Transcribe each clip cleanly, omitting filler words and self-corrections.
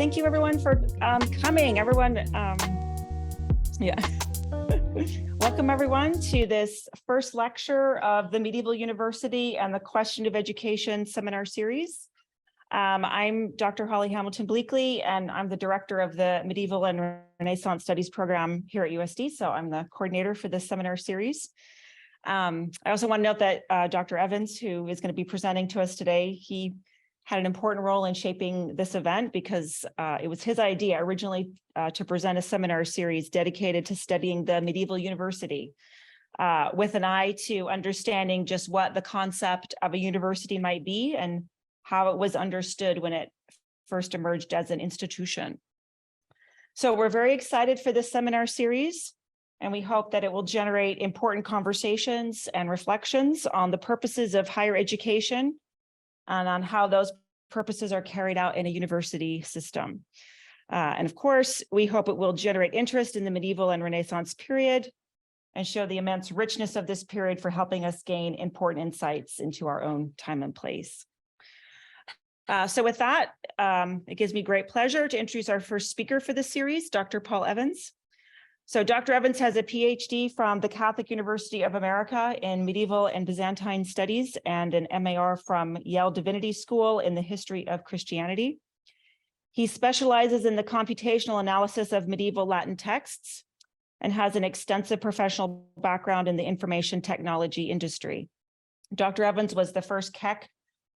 Thank you everyone for coming. Everyone, welcome everyone to this first lecture of the Medieval University and the Question of Education seminar series. I'm Dr. Holly Hamilton Bleakley, and I'm the director of the Medieval and Renaissance Studies program here at USD. So I'm the coordinator for this seminar series. I also want to note that Dr. Evans, who is going to be presenting to us today, he had an important role in shaping this event because it was his idea originally to present a seminar series dedicated to studying the medieval university with an eye to understanding just what the concept of a university might be and how it was understood when it first emerged as an institution. So we're very excited for this seminar series, and we hope that it will generate important conversations and reflections on the purposes of higher education and on how those purposes are carried out in a university system. And of course, we hope it will generate interest in the medieval and Renaissance period and show the immense richness of this period for helping us gain important insights into our own time and place. So with that, it gives me great pleasure to introduce our first speaker for this series, Dr. Paul Evans. So Dr. Evans has a PhD from the Catholic University of America in Medieval and Byzantine Studies and an MAR from Yale Divinity School in the history of Christianity. He specializes in the computational analysis of medieval Latin texts and has an extensive professional background in the information technology industry. Dr. Evans was the first Keck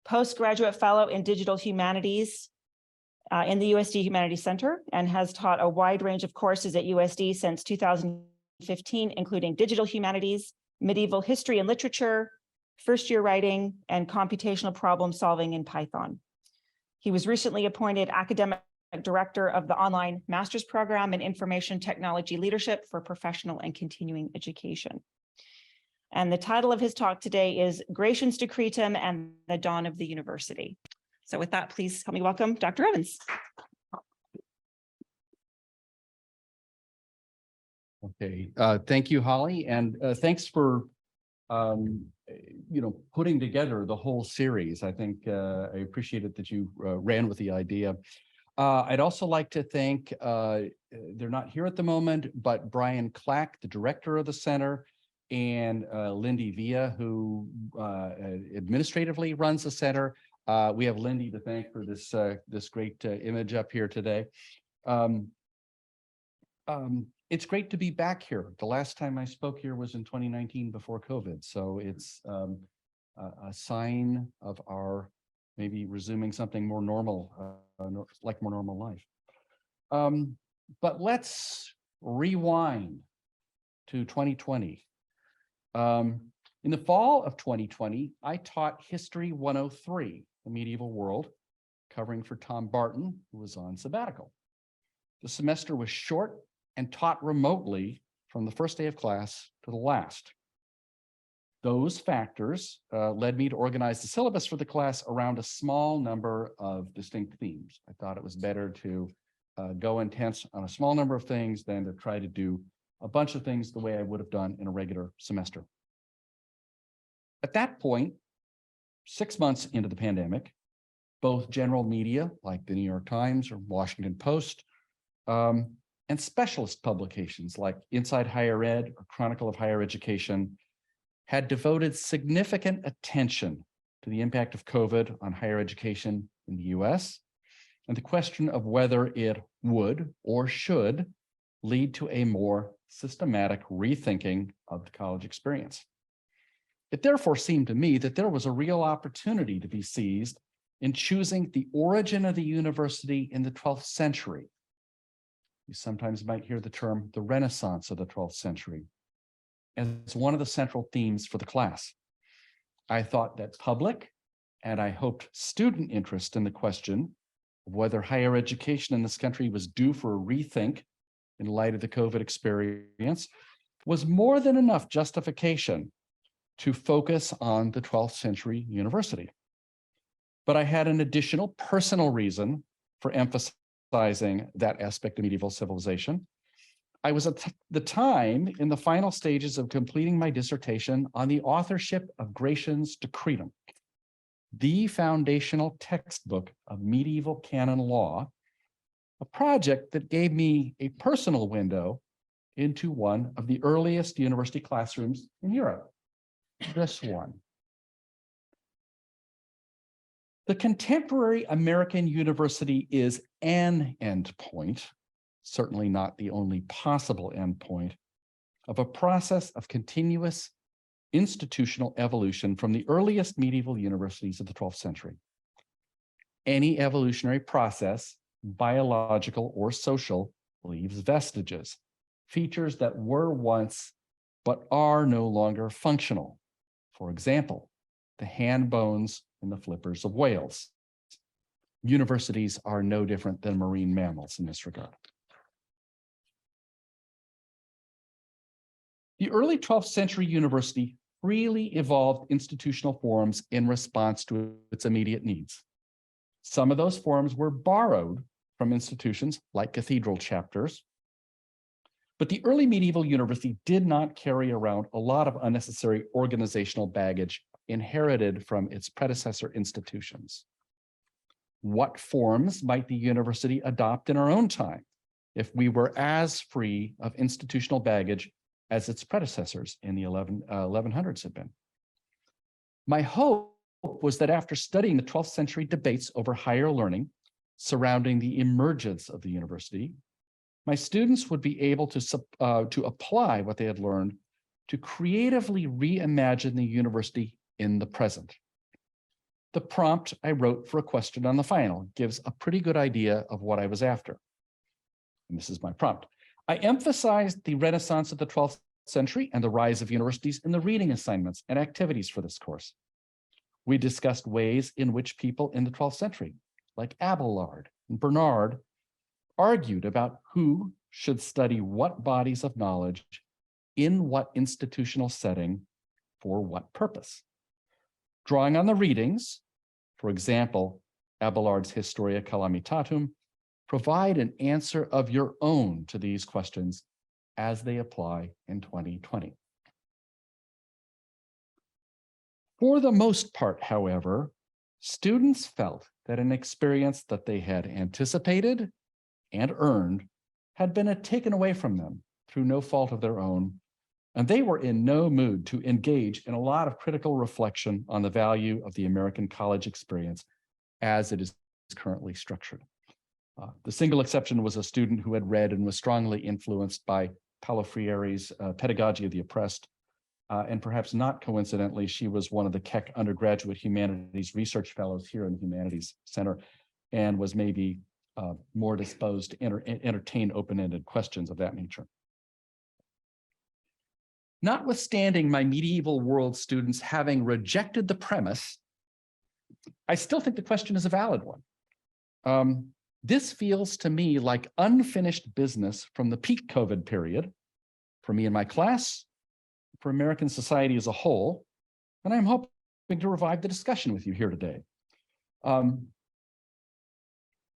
postgraduate fellow in digital humanities in the USD Humanities Center and has taught a wide range of courses at USD since 2015, including digital humanities, medieval history and literature, first-year writing, and computational problem solving in Python. He was recently appointed academic director of the online master's program in information technology leadership for professional and continuing education. And the title of his talk today is Gratian's Decretum and the Dawn of the University. So with that, please help me welcome Dr. Evans. Okay, thank you, Holly, and thanks for putting together the whole series. I think I appreciate it that you ran with the idea. I'd also like to thank, they're not here at the moment, but Brian Clack, the director of the center, and Lindy Villa, who administratively runs the center. We have Lindy to thank for this this great image up here today. It's great to be back here. The last time I spoke here was in 2019 before COVID. So it's a sign of our maybe resuming something more normal, like more normal life. But let's rewind to 2020. In the fall of 2020, I taught History 103, the medieval world, covering for Tom Barton, who was on sabbatical. The semester was short and taught remotely from the first day of class to the last. Those factors led me to organize the syllabus for the class around a small number of distinct themes. I thought it was better to go intense on a small number of things than to try to do a bunch of things the way I would have done in a regular semester. At that point, 6 months into the pandemic, both general media like the New York Times or Washington Post and specialist publications like Inside Higher Ed or Chronicle of Higher Education had devoted significant attention to the impact of COVID on higher education in the US and the question of whether it would or should lead to a more systematic rethinking of the college experience. It therefore seemed to me that there was a real opportunity to be seized in choosing the origin of the university in the 12th century. You sometimes might hear the term the Renaissance of the 12th century as one of the central themes for the class. I thought that public, and I hoped student interest in the question of whether higher education in this country was due for a rethink in light of the COVID experience was more than enough justification to focus on the 12th century university. But I had an additional personal reason for emphasizing that aspect of medieval civilization. I was at the time in the final stages of completing my dissertation on the authorship of Gratian's Decretum, the foundational textbook of medieval canon law a project that gave me a personal window into one of the earliest university classrooms in Europe, this one. The contemporary American university is an endpoint, certainly not the only possible endpoint, of a process of continuous institutional evolution from the earliest medieval universities of the 12th century. Any evolutionary process, biological or social, leaves vestiges, features that were once but are no longer functional. For example, the hand bones and the flippers of whales. Universities are no different than marine mammals in this regard. The early 12th century university freely evolved institutional forms in response to its immediate needs. Some of those forms were borrowed from institutions like cathedral chapters, but the early medieval university did not carry around a lot of unnecessary organizational baggage inherited from its predecessor institutions. What forms might the university adopt in our own time if we were as free of institutional baggage as its predecessors in the 1100s had been? My hope was that after studying the 12th century debates over higher learning surrounding the emergence of the university, my students would be able to apply what they had learned to creatively reimagine the university in the present. The prompt I wrote for a question on the final gives a pretty good idea of what I was after. And this is my prompt. I emphasized the Renaissance of the 12th century and the rise of universities in the reading assignments and activities for this course. We discussed ways in which people in the 12th century, like Abelard and Bernard, argued about who should study what bodies of knowledge in what institutional setting for what purpose. Drawing on the readings, for example, Abelard's Historia Calamitatum, provide an answer of your own to these questions as they apply in 2020. For the most part, however, students felt that an experience that they had anticipated and earned had been taken away from them through no fault of their own, and they were in no mood to engage in a lot of critical reflection on the value of the American college experience as it is currently structured. The single exception was a student who had read and was strongly influenced by Paulo Freire's Pedagogy of the Oppressed, and perhaps not coincidentally, she was one of the Keck undergraduate humanities research fellows here in the Humanities Center, and was maybe more disposed to entertain open-ended questions of that nature. Notwithstanding my medieval world students having rejected the premise, I still think the question is a valid one. This feels to me like unfinished business from the peak COVID period, for me and my class, for American society as a whole, and I'm hoping to revive the discussion with you here today.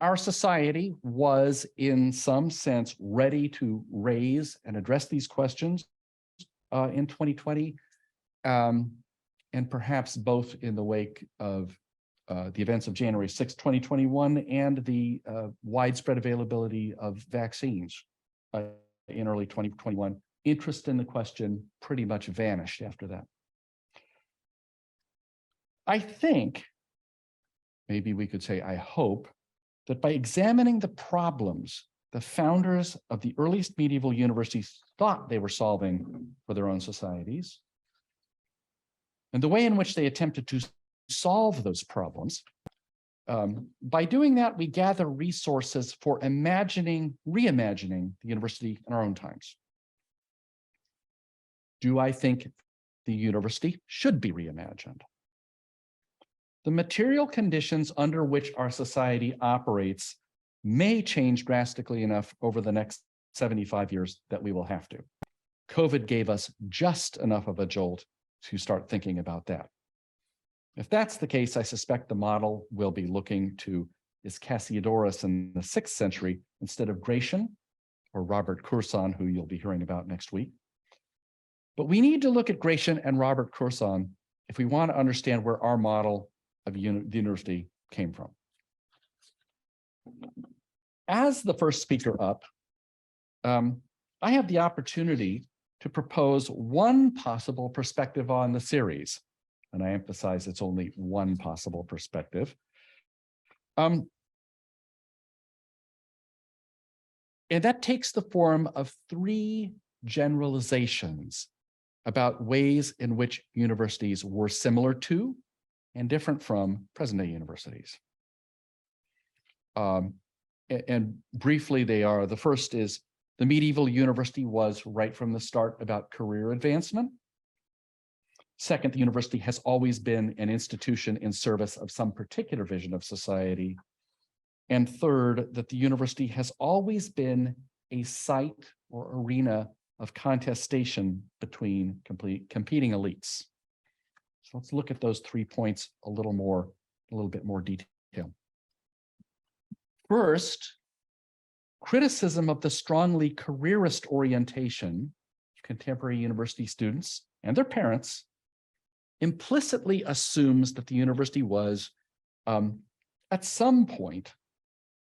Our society was, in some sense, ready to raise and address these questions in 2020, and perhaps both in the wake of the events of January 6, 2021, and the widespread availability of vaccines in early 2021. Interest in the question pretty much vanished after that. I think, maybe we could say, I hope, that by examining the problems the founders of the earliest medieval universities thought they were solving for their own societies, and the way in which they attempted to solve those problems, by doing that, we gather resources for reimagining the university in our own times. Do I think the university should be reimagined? The material conditions under which our society operates may change drastically enough over the next 75 years that we will have to. COVID gave us just enough of a jolt to start thinking about that. If that's the case, I suspect the model will be looking to Cassiodorus in the 6th century instead of Gratian or Robert Courson, who you'll be hearing about next week. But we need to look at Gratian and Robert Courson if we want to understand where our model of the university came from. as the first speaker up, I have the opportunity to propose one possible perspective on the series. And I emphasize it's only one possible perspective. And that takes the form of three generalizations about ways in which universities were similar to and different from present-day universities. And briefly, they are, the first is the medieval university was right from the start about career advancement. Second, the university has always been an institution in service of some particular vision of society. And third, that the university has always been a site or arena of contestation between competing elites. So let's look at those 3 points a little bit more detail. First, criticism of the strongly careerist orientation of contemporary university students and their parents implicitly assumes that the university was, at some point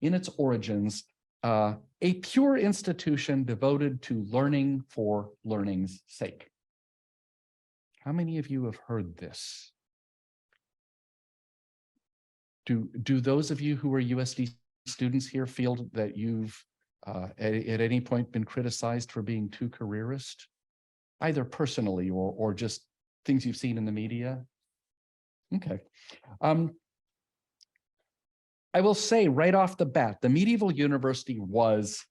in its origins, a pure institution devoted to learning for learning's sake. How many of you have heard this? Do those of you who are USD students here feel that you've at any point been criticized for being too careerist, either personally or just things you've seen in the media? Okay. I will say right off the bat, the medieval university was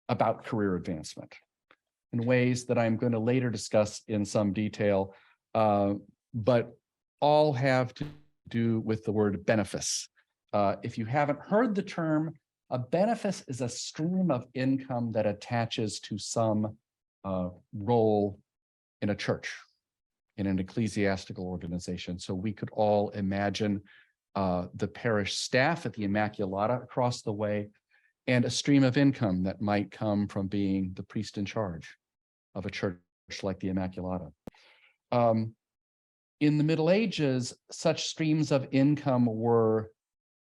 about career advancement in ways that I'm going to later discuss in some detail, but all have to do with the word benefice. If you haven't heard the term, a benefice is a stream of income that attaches to some role in a church, in an ecclesiastical organization. So we could all imagine the parish staff at the Immaculata across the way, and a stream of income that might come from being the priest in charge of a church like the Immaculata. In the Middle Ages, such streams of income were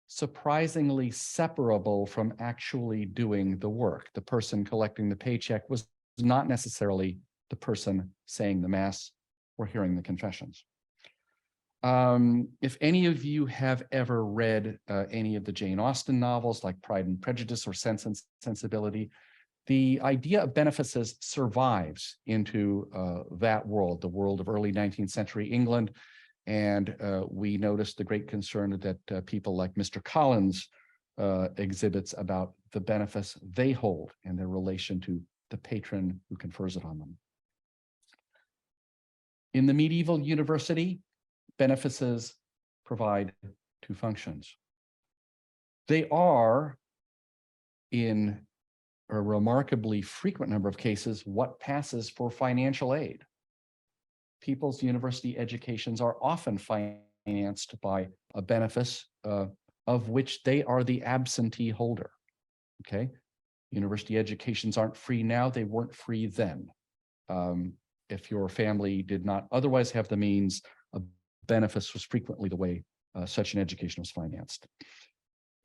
surprisingly separable from actually doing the work. The person collecting the paycheck was not necessarily the person saying the Mass or hearing the confessions. If any of you have ever read any of the Jane Austen novels like Pride and Prejudice or Sense and Sensibility, the idea of benefices survives into that world, the world of early 19th century England. And we noticed the great concern that people like Mr. Collins exhibits about the benefice they hold and their relation to the patron who confers it on them. In the medieval university, benefices provide two functions. They are, in a remarkably frequent number of cases, what passes for financial aid. People's university educations are often financed by a benefice of which they are the absentee holder. Okay, university educations aren't free now, they weren't free then. If your family did not otherwise have the means, a benefice was frequently the way such an education was financed.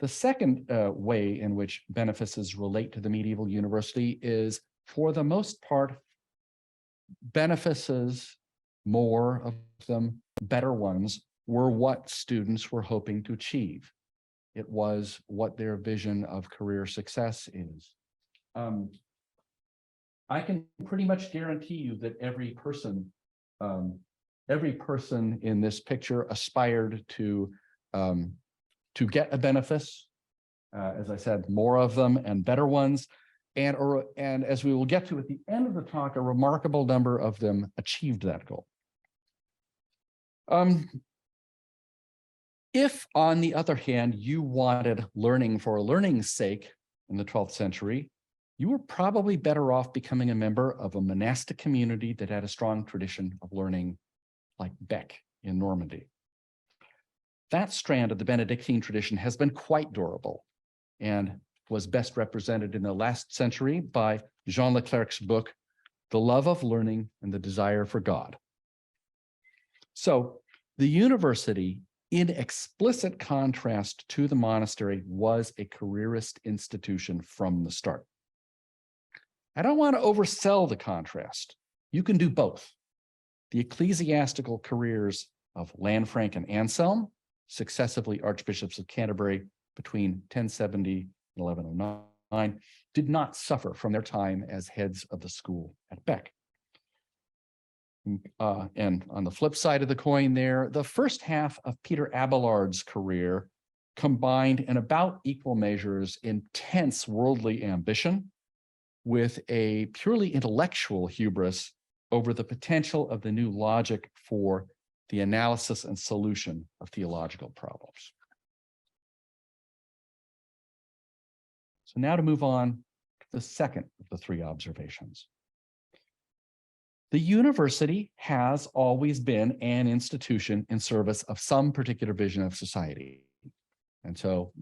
The second way in which benefices relate to the medieval university is, for the most part, benefices, more of them, better ones, were what students were hoping to achieve. It was what their vision of career success is. I can pretty much guarantee you that every person in this picture aspired to get a benefice. As I said, more of them and better ones. And as we will get to at the end of the talk, a remarkable number of them achieved that goal. If, on the other hand, you wanted learning for learning's sake in the 12th century, you were probably better off becoming a member of a monastic community that had a strong tradition of learning, like Bec in Normandy. That strand of the Benedictine tradition has been quite durable and was best represented in the last century by Jean Leclerc's book, The Love of Learning and the Desire for God. So the university in explicit contrast to the monastery, was a careerist institution from the start. I don't want to oversell the contrast. You can do both. The ecclesiastical careers of Lanfranc and Anselm, successively archbishops of Canterbury between 1070 and 1109, did not suffer from their time as heads of the school at Bec. And on the flip side of the coin there, the first half of Peter Abelard's career combined in about equal measures intense worldly ambition with a purely intellectual hubris over the potential of the new logic for the analysis and solution of theological problems. So now to move on to the second of the three observations. The university has always been an institution in service of some particular vision of society. And so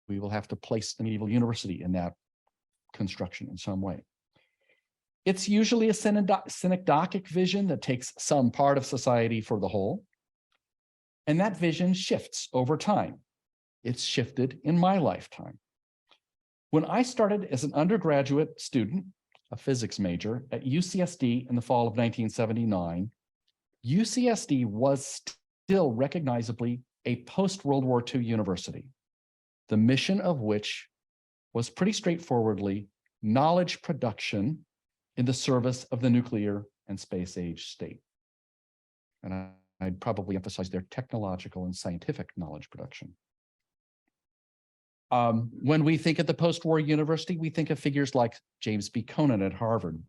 we will have to place the medieval university in that construction in some way. It's usually a synecdochic vision that takes some part of society for the whole. And that vision shifts over time. It's shifted in my lifetime. When I started as an undergraduate student, a physics major, at UCSD in the fall of 1979, UCSD was still recognizably a post-World War II university, the mission of which was pretty straightforwardly knowledge production in the service of the nuclear and space age state. And I'd probably emphasize their technological and scientific knowledge production. When we think of the post-war university, we think of figures like James B. Conant at Harvard,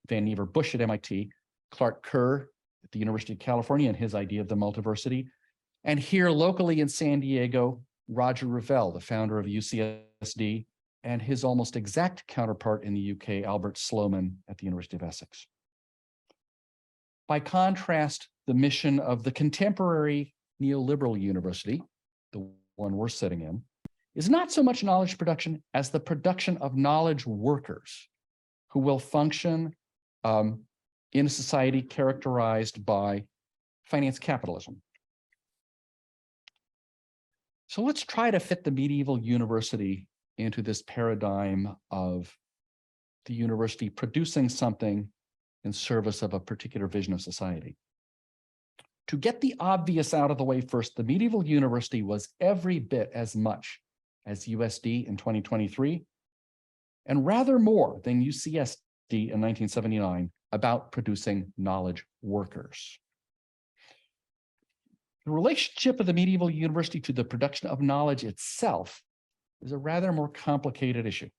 Vannevar Bush at MIT, Clark Kerr at the University of California and his idea of the multiversity, and here locally in San Diego, Roger Revelle, the founder of UCSD, and his almost exact counterpart in the UK, Albert Sloman at the University of Essex. By contrast, the mission of the contemporary neoliberal university, the one we're sitting in, is not so much knowledge production as the production of knowledge workers who will function in a society characterized by finance capitalism. So let's try to fit the medieval university into this paradigm of the university producing something in service of a particular vision of society. To get the obvious out of the way first, the medieval university was every bit as much as USD in 2023, and rather more than UCSD in 1979 about producing knowledge workers. The relationship of the medieval university to the production of knowledge itself is a rather more complicated issue.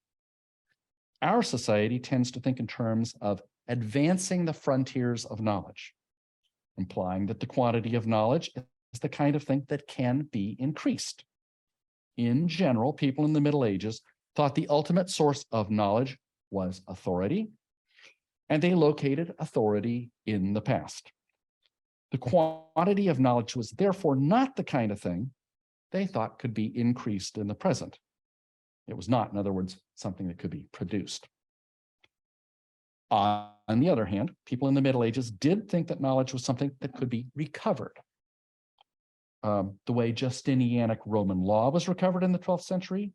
Our society tends to think in terms of advancing the frontiers of knowledge, implying that the quantity of knowledge is the kind of thing that can be increased. In general, people in the Middle Ages thought the ultimate source of knowledge was authority, and they located authority in the past. The quantity of knowledge was therefore not the kind of thing they thought could be increased in the present. It was not, in other words, something that could be produced. On the other hand, people in the Middle Ages did think that knowledge was something that could be recovered. The way Justinianic Roman law was recovered in the 12th century,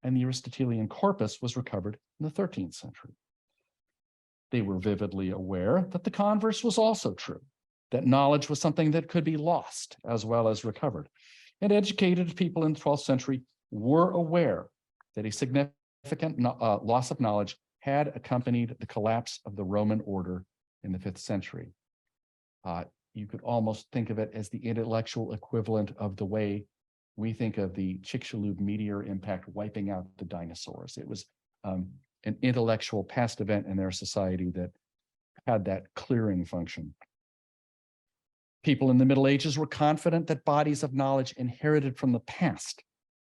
and the Aristotelian corpus was recovered in the 13th century. They were vividly aware that the converse was also true, that knowledge was something that could be lost as well as recovered. And educated people in the 12th century were aware that a significant loss of knowledge had accompanied the collapse of the Roman order in the 5th century. You could almost think of it as the intellectual equivalent of the way we think of the Chicxulub meteor impact wiping out the dinosaurs. It was an intellectual past event in their society that had that clearing function. People in the Middle Ages were confident that bodies of knowledge inherited from the past,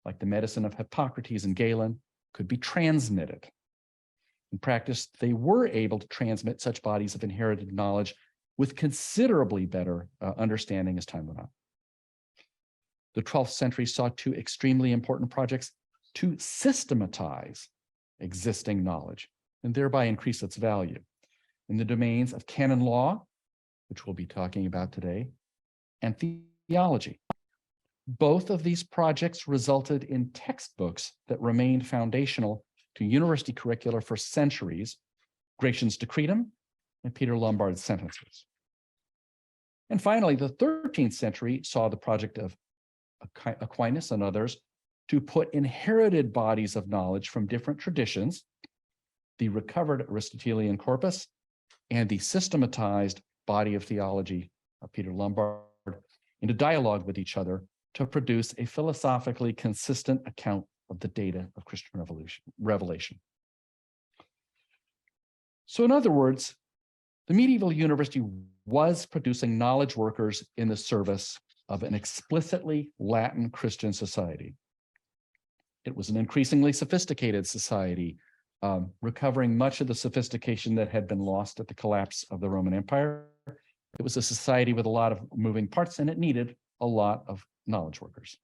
like the medicine of Hippocrates and Galen, could be transmitted. In practice, they were able to transmit such bodies of inherited knowledge with considerably better understanding as time went on. The 12th century saw two extremely important projects to systematize existing knowledge and thereby increase its value in the domains of canon law, which we'll be talking about today, and theology. Both of these projects resulted in textbooks that remained foundational to university curricula for centuries, Gratian's Decretum and Peter Lombard's Sentences. And finally, the 13th century saw the project of Aquinas and others to put inherited bodies of knowledge from different traditions, the recovered Aristotelian corpus, and the systematized body of theology of Peter Lombard into dialogue with each other to produce a philosophically consistent account of the data of Christian revelation. So in other words, the medieval university was producing knowledge workers in the service of an explicitly Latin Christian society. It was an increasingly sophisticated society, recovering much of the sophistication that had been lost at the collapse of the Roman Empire. It was a society with a lot of moving parts, and it needed a lot of knowledge workers.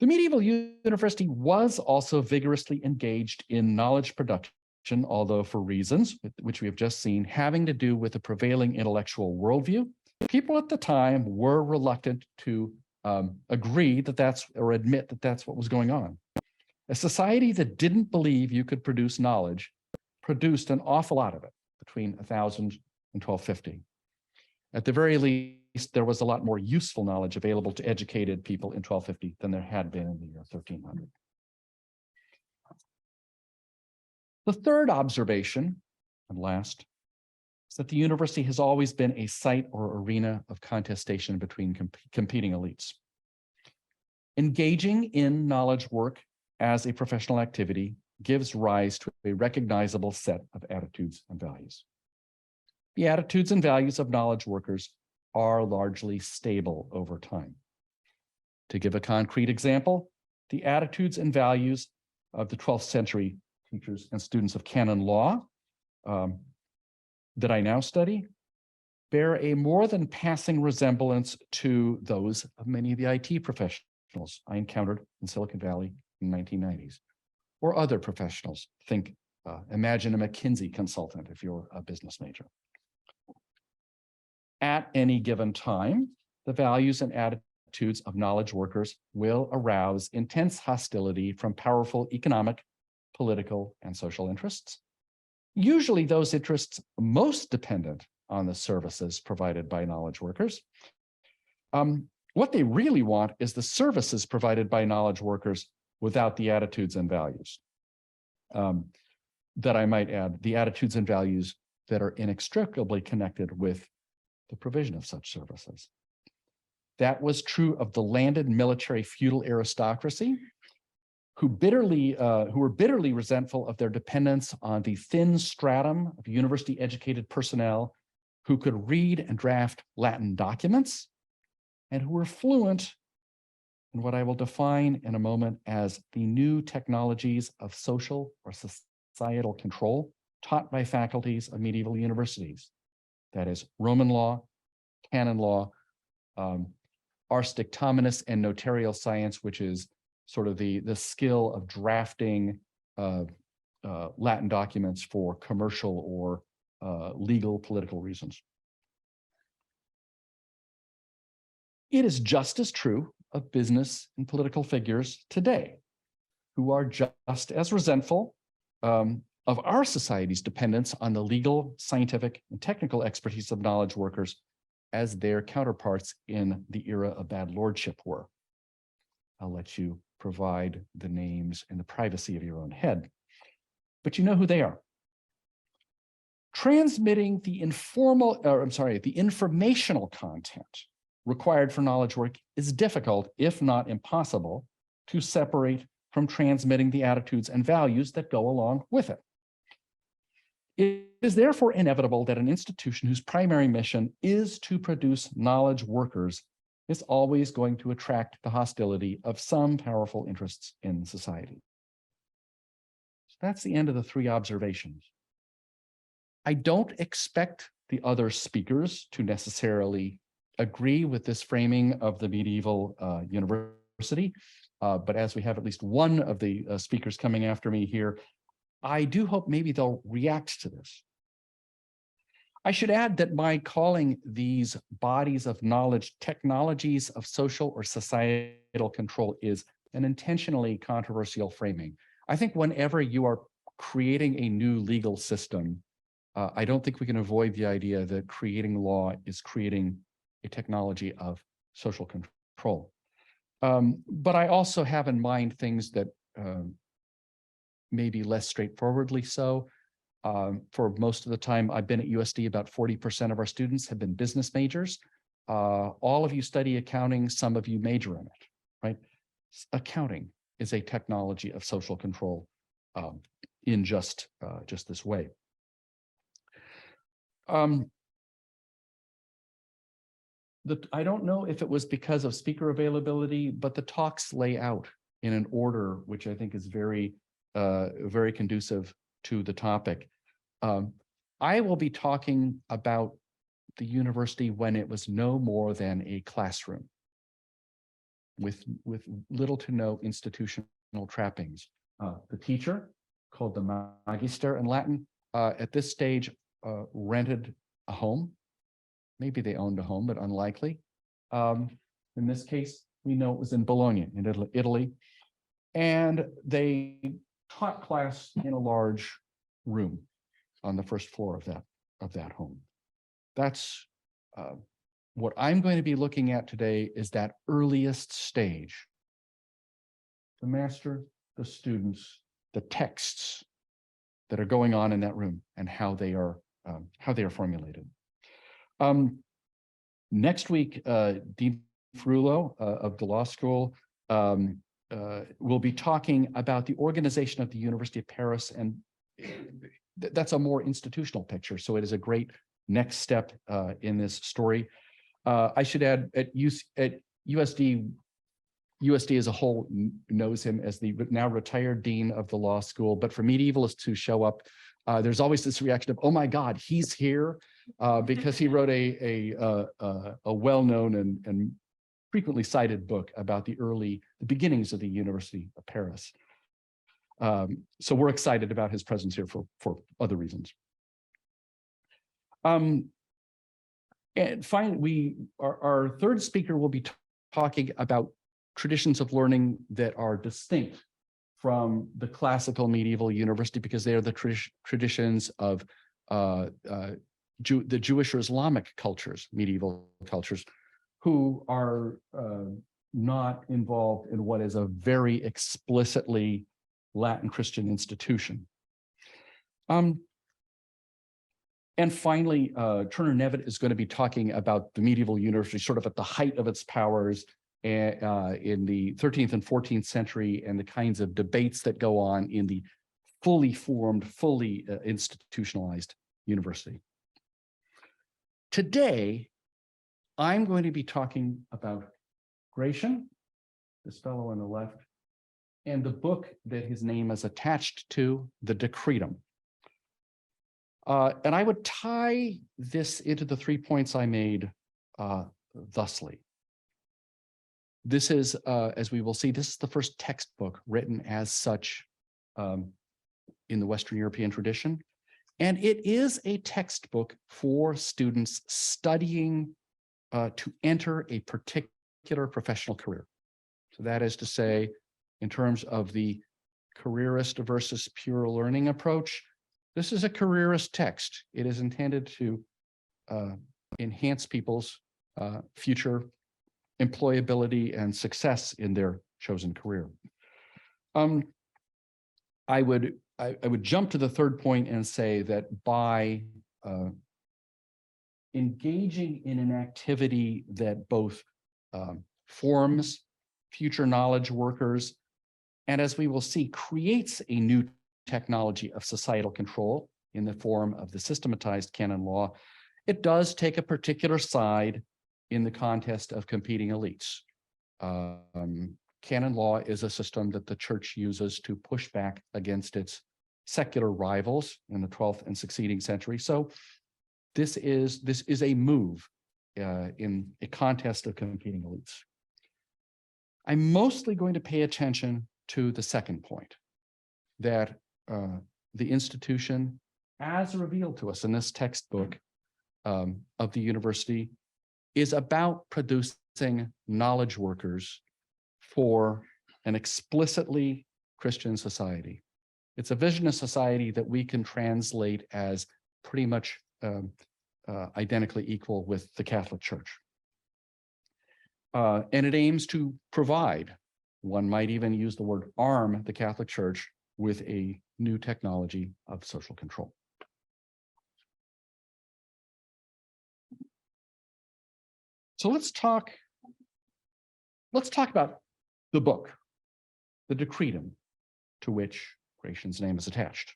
The medieval university was also vigorously engaged in knowledge production, although for reasons which we have just seen, having to do with the prevailing intellectual worldview. People at the time were reluctant to agree that or admit that that's what was going on. A society that didn't believe you could produce knowledge produced an awful lot of it between 1000 and 1250. At the very least, there was a lot more useful knowledge available to educated people in 1250 than there had been in the year 1300. The third observation, and last, is that the university has always been a site or arena of contestation between competing elites. Engaging in knowledge work as a professional activity gives rise to a recognizable set of attitudes and values. The attitudes and values of knowledge workers are largely stable over time. To give a concrete example, the attitudes and values of the 12th century teachers and students of canon law that I now study bear a more than passing resemblance to those of many of the IT professionals I encountered in Silicon Valley in the 1990s, or other professionals. Think, imagine a McKinsey consultant if you're a business major. At any given time, the values and attitudes of knowledge workers will arouse intense hostility from powerful economic, political, and social interests. Usually those interests most dependent on the services provided by knowledge workers. What they really want is the services provided by knowledge workers without the attitudes and values. That I might add, the attitudes and values that are inextricably connected with the provision of such services. That was true of the landed military feudal aristocracy, who were bitterly resentful of their dependence on the thin stratum of university-educated personnel who could read and draft Latin documents, and who were fluent in what I will define in a moment as the new technologies of social or societal control taught by faculties of medieval universities. That is Roman law, canon law, ars dictaminis, and notarial science, which is sort of the skill of drafting Latin documents for commercial or legal political reasons. It is just as true of business and political figures today, who are just as resentful of our society's dependence on the legal, scientific, and technical expertise of knowledge workers as their counterparts in the era of bad lordship were. I'll let you provide the names in the privacy of your own head, but you know who they are. Transmitting the informational content required for knowledge work is difficult, if not impossible, to separate from transmitting the attitudes and values that go along with it. It is therefore inevitable that an institution whose primary mission is to produce knowledge workers is always going to attract the hostility of some powerful interests in society. So that's the end of the three observations. I don't expect the other speakers to necessarily agree with this framing of the medieval university, but as we have at least one of the speakers coming after me here, I do hope maybe they'll react to this. I should add that by calling these bodies of knowledge technologies of social or societal control is an intentionally controversial framing. I think whenever you are creating a new legal system, I don't think we can avoid the idea that creating law is creating a technology of social control. But I also have in mind things that maybe less straightforwardly so. For most of the time I've been at USD, about 40% of our students have been business majors. All of you study accounting, some of you major in it, right? Accounting is a technology of social control in just this way. I don't know if it was because of speaker availability, but the talks lay out in an order which I think is very conducive to the topic. I will be talking about the university when it was no more than a classroom with little to no institutional trappings. The teacher, called the magister in Latin, at this stage rented a home. Maybe they owned a home, but unlikely. In this case, we know it was in Bologna, in Italy. And they taught class in a large room on the first floor of that home. That's what I'm going to be looking at today is that earliest stage. The master, the students, the texts that are going on in that room and how they are formulated. Next week, Dean Frullo of the law school will be talking about the organization of the University of Paris, and that's a more institutional picture. So it is a great next step in this story. I should add at USD as a whole knows him as the now retired dean of the law school, but for medievalists who show up, there's always this reaction of, oh my God, he's here, because he wrote a well-known and frequently cited book about the beginnings of the University of Paris. So we're excited about his presence here for other reasons. And finally, our third speaker will be talking about traditions of learning that are distinct from the classical medieval university, because they are the traditions of the Jewish or Islamic cultures, medieval cultures, who are not involved in what is a very explicitly Latin Christian institution. And finally, Turner Nevitt is going to be talking about the medieval university sort of at the height of its powers in the 13th and 14th century, and the kinds of debates that go on in the fully formed, fully institutionalized university. Today, I'm going to be talking about Gratian, this fellow on the left, and the book that his name is attached to, the Decretum. And I would tie this into the 3 points I made thusly. This is, as we will see, this is the first textbook written as such in the Western European tradition. And it is a textbook for students studying to enter a particular professional career. So that is to say, in terms of the careerist versus pure learning approach, this is a careerist text. It is intended to enhance people's future employability and success in their chosen career. I would jump to the third point and say that by engaging in an activity that both forms future knowledge workers, and as we will see, creates a new technology of societal control in the form of the systematized canon law, it does take a particular side in the contest of competing elites. Canon law is a system that the church uses to push back against its secular rivals in the 12th and succeeding century. So this is a move in a contest of competing elites. I'm mostly going to pay attention to the second point, that the institution, as revealed to us in this textbook, of the university is about producing knowledge workers for an explicitly Christian society. It's a vision of society that we can translate as pretty much identically equal with the Catholic Church. And it aims to provide, one might even use the word arm, the Catholic Church with a new technology of social control. So let's talk about the book, the Decretum, to which Gratian's name is attached.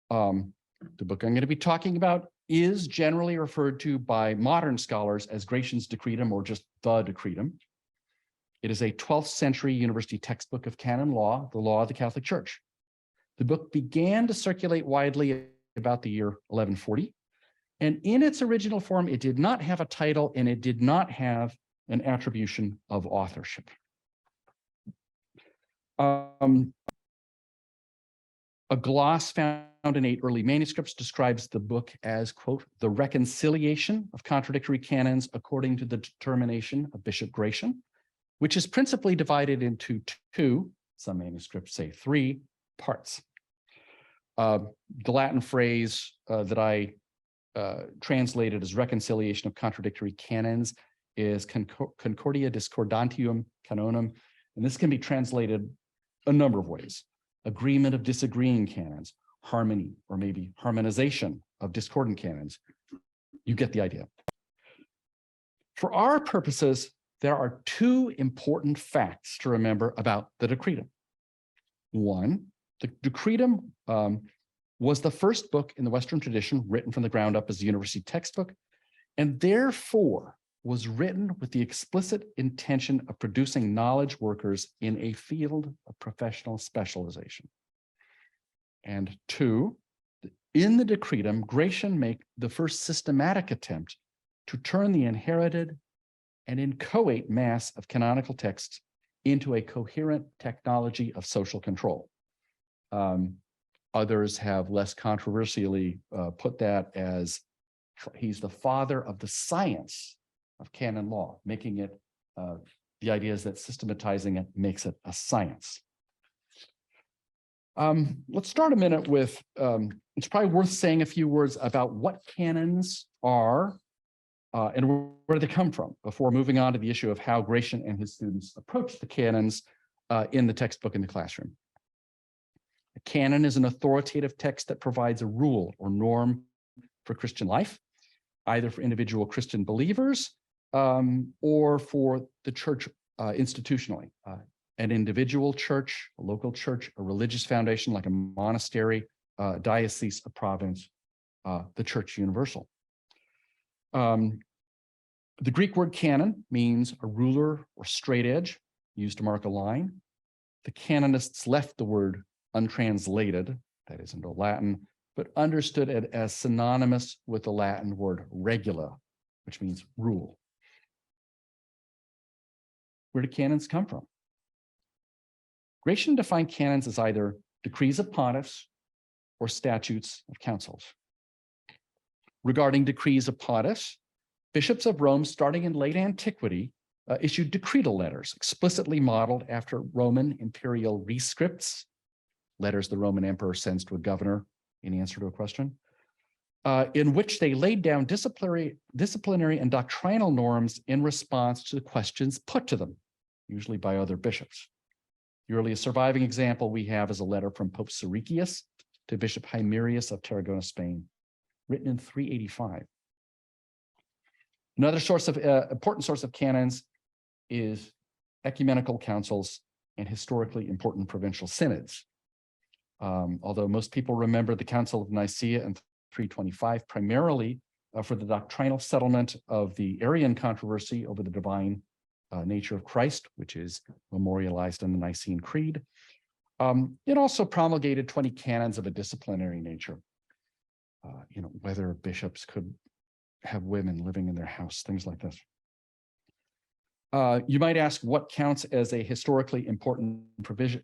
The book I'm going to be talking about is generally referred to by modern scholars as Gratian's Decretum or just the Decretum. It is a 12th century university textbook of canon law, the law of the Catholic Church. The book began to circulate widely about the year 1140. And in its original form, it did not have a title and it did not have an attribution of authorship. A gloss found in 8 early manuscripts describes the book as, quote, the reconciliation of contradictory canons according to the determination of Bishop Gratian, which is principally divided into 2, some manuscripts say 3, parts. The Latin phrase that I translated as reconciliation of contradictory canons is concordia discordantium canonum, and this can be translated a number of ways. Agreement of disagreeing canons, harmony, or maybe harmonization of discordant canons. You get the idea. For our purposes, there are 2 important facts to remember about the Decretum. One, the Decretum was the first book in the Western tradition written from the ground up as a university textbook, and therefore was written with the explicit intention of producing knowledge workers in a field of professional specialization. And 2, in the Decretum, Gratian made the first systematic attempt to turn the inherited and inchoate mass of canonical texts into a coherent technology of social control. Others have less controversially put that as he's the father of the science of canon law, making it, the idea is that systematizing it makes it a science. Let's start a minute with, it's probably worth saying a few words about what canons are and where they come from before moving on to the issue of how Gratian and his students approach the canons in the textbook in the classroom. A canon is an authoritative text that provides a rule or norm for Christian life, either for individual Christian believers or for the church institutionally. An individual church, a local church, a religious foundation like a monastery, a diocese, a province, the church universal. The Greek word canon means a ruler or straight edge used to mark a line. The canonists left the word untranslated, that is into Latin, but understood it as synonymous with the Latin word regula, which means rule. Where do canons come from? Gratian defined canons as either decrees of pontiffs or statutes of councils. Regarding decrees of pontiffs, bishops of Rome, starting in late antiquity, issued decretal letters explicitly modeled after Roman imperial rescripts, letters the Roman emperor sends to a governor in answer to a question, in which they laid down disciplinary and doctrinal norms in response to the questions put to them, usually by other bishops. The earliest surviving example we have is a letter from Pope Siricius to Bishop Hymerius of Tarragona, Spain, written in 385. Another important source of canons is ecumenical councils and historically important provincial synods. Although most people remember the Council of Nicaea in 325 primarily for the doctrinal settlement of the Arian controversy over the divine nature of Christ, which is memorialized in the Nicene Creed. It also promulgated 20 canons of a disciplinary nature, whether bishops could have women living in their house, things like this. You might ask what counts as a historically important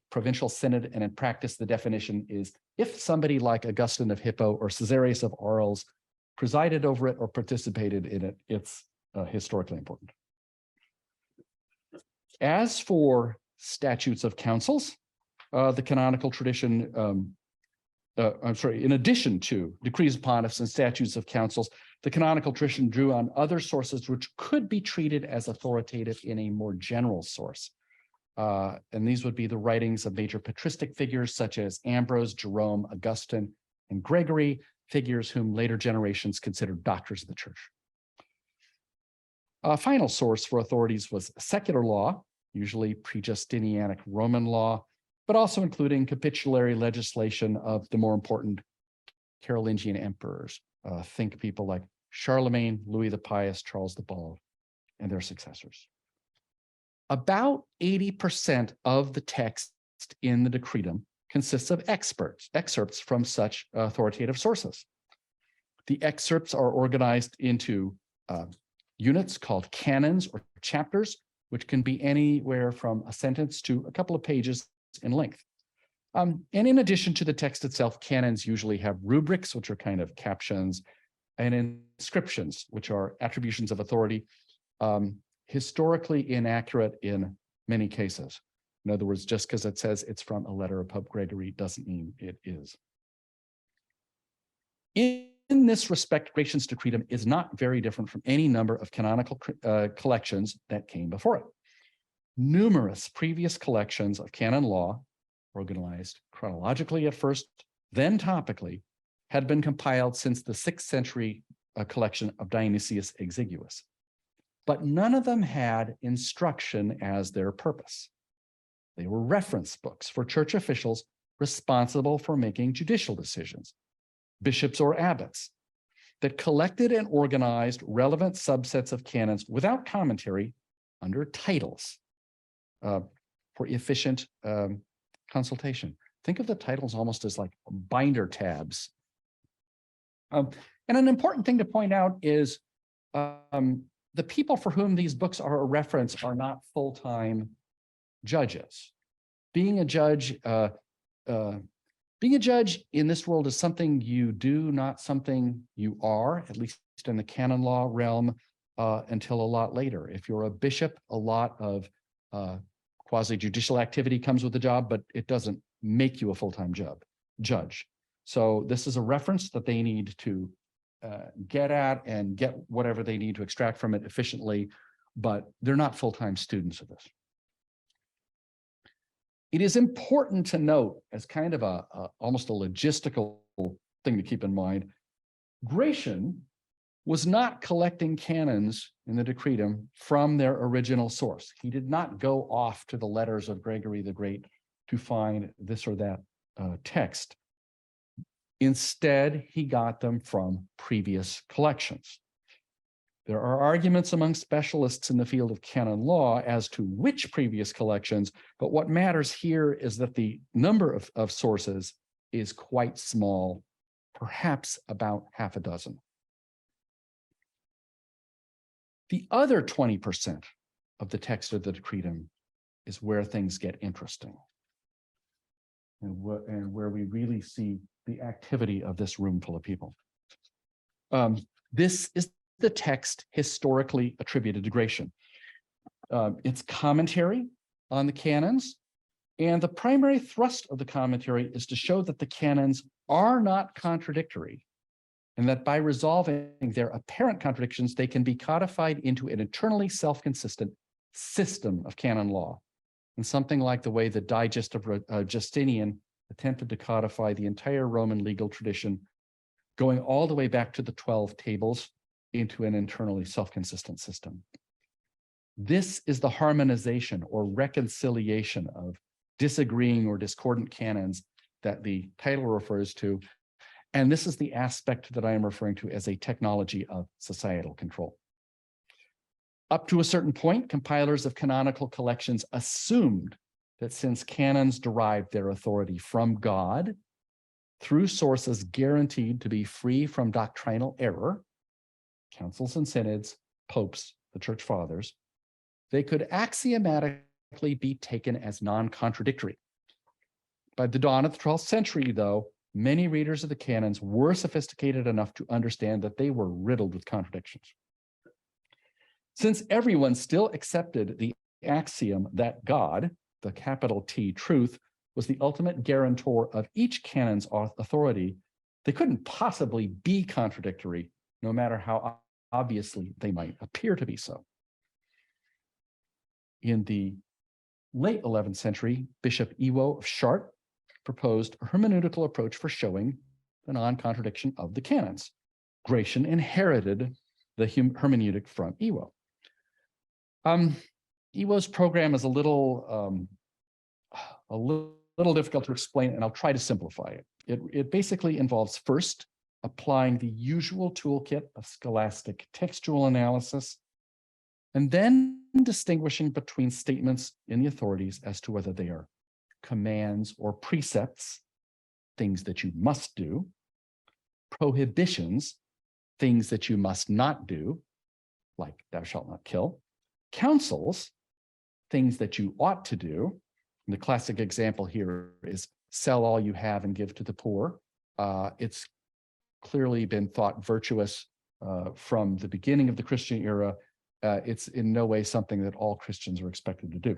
provincial synod, and in practice, the definition is if somebody like Augustine of Hippo or Caesarius of Arles presided over it or participated in it, it's historically important. As for statutes of councils, the canonical tradition, in addition to decrees of pontiffs and statutes of councils, the canonical tradition drew on other sources which could be treated as authoritative in a more general source. And these would be the writings of major patristic figures such as Ambrose, Jerome, Augustine, and Gregory, figures whom later generations considered doctors of the church. A final source for authorities was secular law, usually pre-Justinianic Roman law, but also including capitulary legislation of the more important Carolingian emperors. Think people like Charlemagne, Louis the Pious, Charles the Bald, and their successors. About 80% of the text in the Decretum consists of excerpts from such authoritative sources. The excerpts are organized into units called canons or chapters, which can be anywhere from a sentence to a couple of pages in length. And in addition to the text itself, canons usually have rubrics, which are kind of captions, and inscriptions, which are attributions of authority, historically inaccurate in many cases. In other words, just because it says it's from a letter of Pope Gregory doesn't mean it is. In this respect, Gratian's Decretum is not very different from any number of canonical collections that came before it. Numerous previous collections of canon law, organized chronologically at first, then topically, had been compiled since the 6th century collection of Dionysius Exiguus. But none of them had instruction as their purpose. They were reference books for church officials responsible for making judicial decisions, bishops or abbots, that collected and organized relevant subsets of canons without commentary under titles for efficient consultation. Think of the titles almost as like binder tabs. And an important thing to point out is the people for whom these books are a reference are not full-time judges. Being a judge in this world is something you do, not something you are, at least in the canon law realm, until a lot later. If you're a bishop, a lot of quasi-judicial activity comes with the job, but it doesn't make you a full-time judge. So this is a reference that they need to get at and get whatever they need to extract from it efficiently, but they're not full-time students of this. It is important to note, as kind of almost a logistical thing to keep in mind, Gratian was not collecting canons in the Decretum from their original source. He did not go off to the letters of Gregory the Great to find this or that text. Instead, he got them from previous collections. There are arguments among specialists in the field of canon law as to which previous collections, but what matters here is that the number of sources is quite small, perhaps about half a dozen. The other 20% of the text of the Decretum is where things get interesting and where we really see the activity of this room full of people. This is the text historically attributed to Gratian. It's commentary on the canons, and the primary thrust of the commentary is to show that the canons are not contradictory, and that by resolving their apparent contradictions, they can be codified into an eternally self-consistent system of canon law. And something like the way the Digest of Justinian attempted to codify the entire Roman legal tradition, going all the way back to the 12 tables into an internally self-consistent system. This is the harmonization or reconciliation of disagreeing or discordant canons that the title refers to. And this is the aspect that I am referring to as a technology of societal control. Up to a certain point, compilers of canonical collections assumed that since canons derived their authority from God through sources guaranteed to be free from doctrinal error, councils and synods, popes, the church fathers, they could axiomatically be taken as non-contradictory. By the dawn of the 12th century, though, many readers of the canons were sophisticated enough to understand that they were riddled with contradictions. Since everyone still accepted the axiom that God, the capital T truth, was the ultimate guarantor of each canon's authority, they couldn't possibly be contradictory, no matter how obviously they might appear to be so. In the late 11th century, Bishop Iwo of Chartres proposed a hermeneutical approach for showing the non-contradiction of the canons. Gratian inherited the hermeneutic from Iwo. Iwo's program is a little difficult to explain, and I'll try to simplify it. It basically involves first applying the usual toolkit of scholastic textual analysis, and then distinguishing between statements in the authorities as to whether they are commands or precepts, things that you must do, prohibitions, things that you must not do, like thou shalt not kill, counsels, things that you ought to do. And the classic example here is sell all you have and give to the poor. It's clearly been thought virtuous from the beginning of the Christian era. It's in no way something that all Christians are expected to do.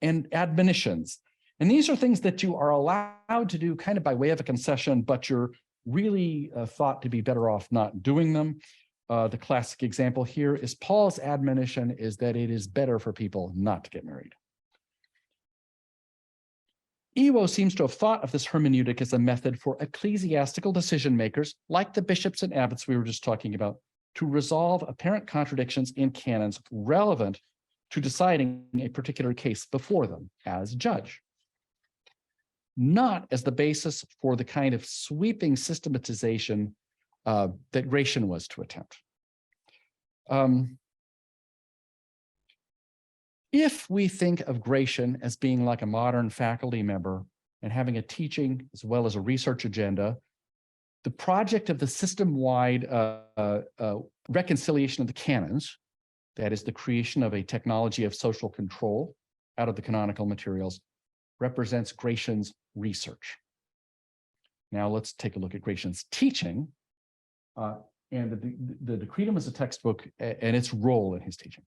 And admonitions. And these are things that you are allowed to do kind of by way of a concession, but you're really thought to be better off not doing them. The classic example here is Paul's admonition is that it is better for people not to get married. Iwo seems to have thought of this hermeneutic as a method for ecclesiastical decision makers, like the bishops and abbots we were just talking about, to resolve apparent contradictions in canons relevant to deciding a particular case before them as judge, not as the basis for the kind of sweeping systematization that Gratian was to attempt. If we think of Gratian as being like a modern faculty member and having a teaching as well as a research agenda, the project of the system-wide reconciliation of the canons, that is the creation of a technology of social control out of the canonical materials, represents Gratian's research. Now let's take a look at Gratian's teaching. And the Decretum is a textbook and its role in his teaching.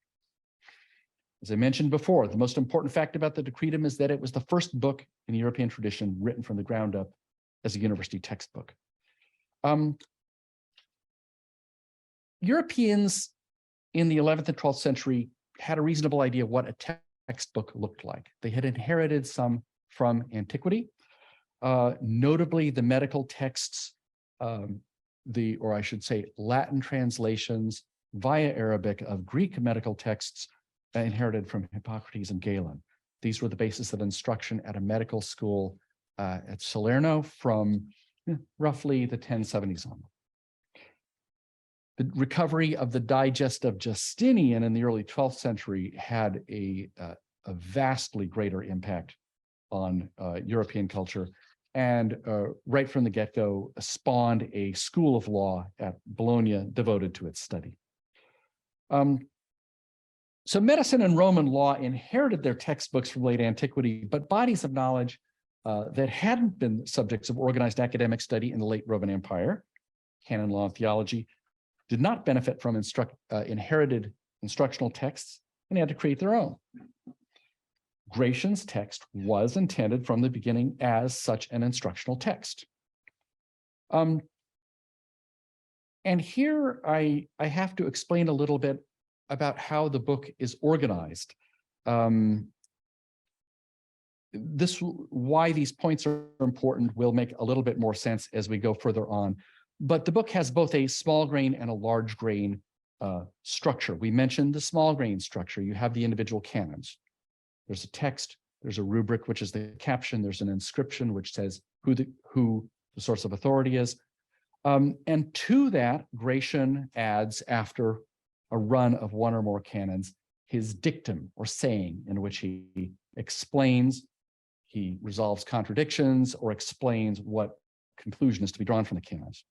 As I mentioned before, the most important fact about the Decretum is that it was the first book in the European tradition written from the ground up as a university textbook. Europeans in the 11th and 12th century had a reasonable idea what a textbook looked like. They had inherited some from antiquity, notably the medical texts, or I should say Latin translations via Arabic of Greek medical texts inherited from Hippocrates and Galen. These were the basis of instruction at a medical school at Salerno from roughly the 1070s on. The recovery of the Digest of Justinian in the early 12th century had a vastly greater impact on European culture, and right from the get-go spawned a school of law at Bologna devoted to its study. So medicine and Roman law inherited their textbooks from late antiquity, but bodies of knowledge that hadn't been subjects of organized academic study in the late Roman Empire, canon law and theology, did not benefit from inherited instructional texts and had to create their own. Gratian's text was intended from the beginning as such an instructional text. And here I have to explain a little bit about how the book is organized. Why these points are important will make a little bit more sense as we go further on. But the book has both a small grain and a large grain structure. We mentioned the small grain structure. You have the individual canons. There's a text, there's a rubric, which is the caption, there's an inscription, which says who the source of authority is. And to that, Gratian adds, after a run of one or more canons, his dictum or saying, in which he explains, he resolves contradictions, or explains what conclusion is to be drawn from the canons.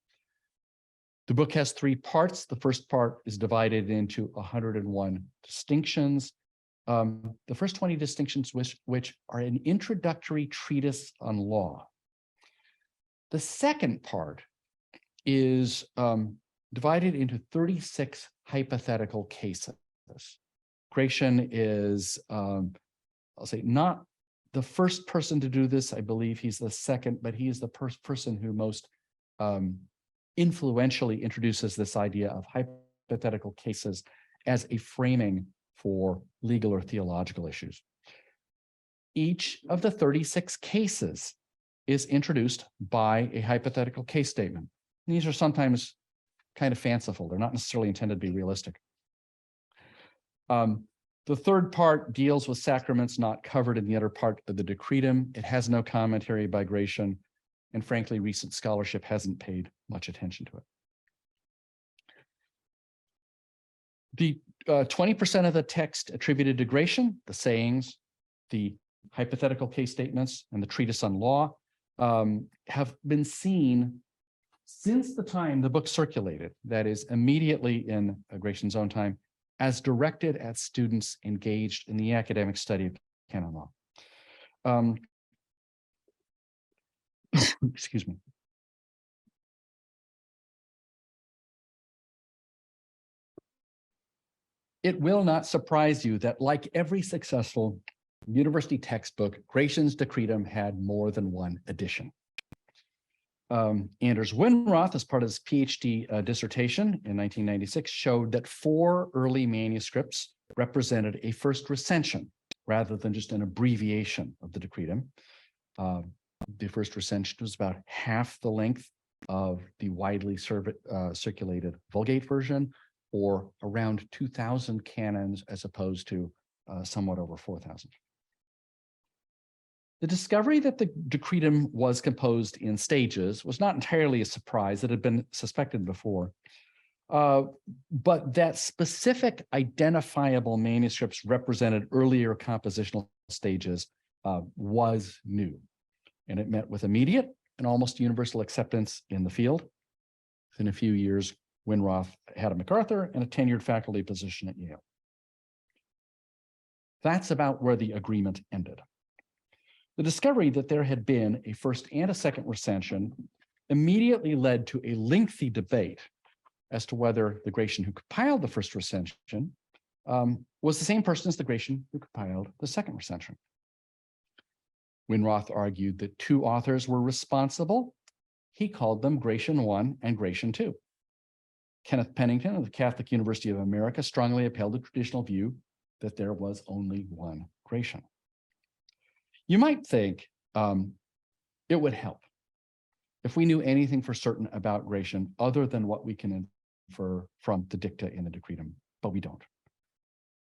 The book has 3 parts. The first part is divided into 101 distinctions. The first 20 distinctions, which are an introductory treatise on law. The second part is divided into 36 hypothetical cases. Gratian is, I'll say, not the first person to do this. I believe he's the second, but he is the person who most influentially introduces this idea of hypothetical cases as a framing for legal or theological issues. Each of the 36 cases is introduced by a hypothetical case statement. And these are sometimes kind of fanciful. They're not necessarily intended to be realistic. The third part deals with sacraments not covered in the other part of the Decretum. It has no commentary by Gratian, and frankly, recent scholarship hasn't paid much attention to it. The 20% of the text attributed to Gratian, the sayings, the hypothetical case statements, and the treatise on law, have been seen since the time the book circulated, that is immediately in Gratian's own time, as directed at students engaged in the academic study of canon law. Excuse me. It will not surprise you that, like every successful university textbook, Gratian's Decretum had more than one edition. Anders Winroth, as part of his PhD dissertation in 1996, showed that 4 early manuscripts represented a first recension rather than just an abbreviation of the Decretum. The first recension was about half the length of the widely circulated Vulgate version, or around 2,000 canons as opposed to somewhat over 4,000. The discovery that the Decretum was composed in stages was not entirely a surprise. It had been suspected before, but that specific identifiable manuscripts represented earlier compositional stages was new, and it met with immediate and almost universal acceptance in the field. Within a few years, Winroth had a MacArthur and a tenured faculty position at Yale. That's about where the agreement ended. The discovery that there had been a first and a second recension immediately led to a lengthy debate as to whether the Gratian who compiled the first recension was the same person as the Gratian who compiled the second recension. Winroth argued that 2 authors were responsible. He called them Gratian I and Gratian II. Kenneth Pennington of the Catholic University of America strongly upheld the traditional view that there was only one Gratian. You might think it would help if we knew anything for certain about Gratian other than what we can infer from the dicta in the Decretum, but we don't.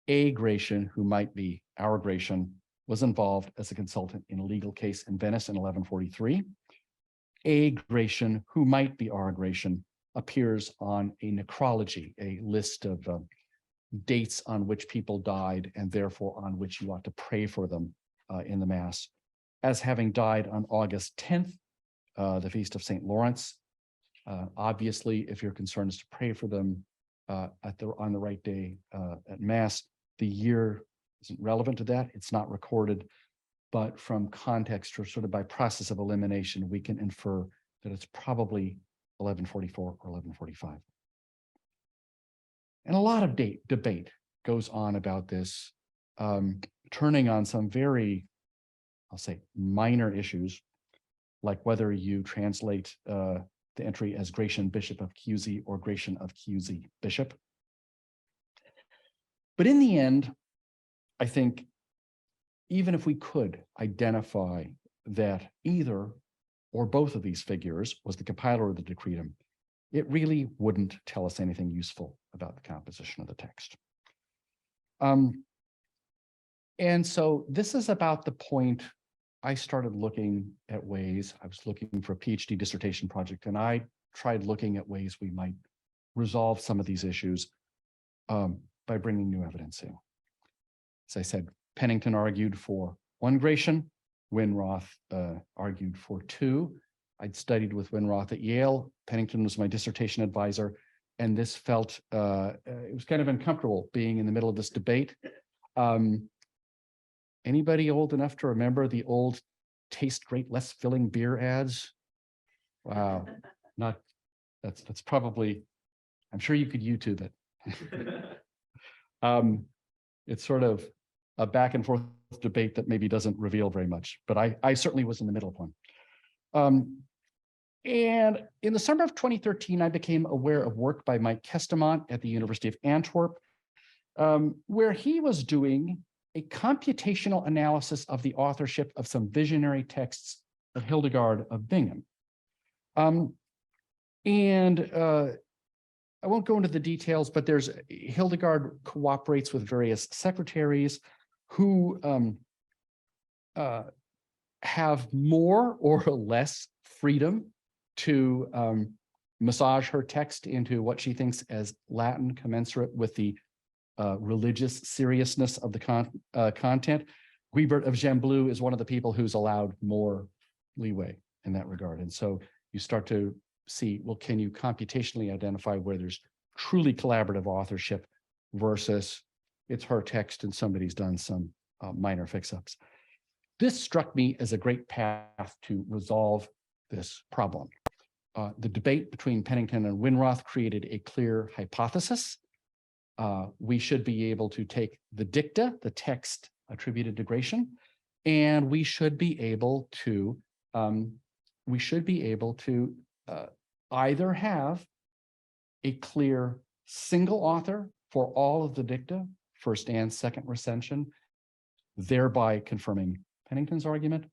A Gratian, who might be our Gratian, was involved as a consultant in a legal case in Venice in 1143. A Gratian, who might be our Gratian, appears on a necrology, a list of dates on which people died and therefore on which you ought to pray for them in the Mass, as having died on August 10th, the feast of St. Lawrence. Obviously, if your concern is to pray for them on the right day at Mass, the year isn't relevant to that. It's not recorded, but from context or sort of by process of elimination, we can infer that it's probably 1144 or 1145. And a lot of debate goes on about this, turning on some very, I'll say, minor issues, like whether you translate the entry as Gratian Bishop of Chiusi or Gratian of Chiusi Bishop. But in the end, I think even if we could identify that either or both of these figures was the compiler of the Decretum, it really wouldn't tell us anything useful about the composition of the text. And so this is about the point I started looking at ways. I was looking for a PhD dissertation project, and I tried looking at ways we might resolve some of these issues by bringing new evidence in. As I said, Pennington argued for 1 Gratian, Winroth argued for 2. I'd studied with Winroth at Yale. Pennington was my dissertation advisor, and this felt, it was kind of uncomfortable being in the middle of this debate. Anybody old enough to remember the old taste great, less filling beer ads? Wow. That's probably, I'm sure you could YouTube it. It's sort of a back and forth debate that maybe doesn't reveal very much, but I certainly was in the middle of one. And in the summer of 2013, I became aware of work by Mike Kestemont at the University of Antwerp, where he was doing a computational analysis of the authorship of some visionary texts of Hildegard of Bingen. I won't go into the details, but Hildegard cooperates with various secretaries who have more or less freedom to massage her text into what she thinks as Latin commensurate with the religious seriousness of the content. Guibert of Gembloux is one of the people who's allowed more leeway in that regard. And so you start to see, well, can you computationally identify where there's truly collaborative authorship versus it's her text and somebody's done some minor fix-ups. This struck me as a great path to resolve this problem. The debate between Pennington and Winroth created a clear hypothesis. We should be able to take the dicta, the text attributed to Gratian, and we should be able to either have a clear single author for all of the dicta, first and second recension, thereby confirming Pennington's argument,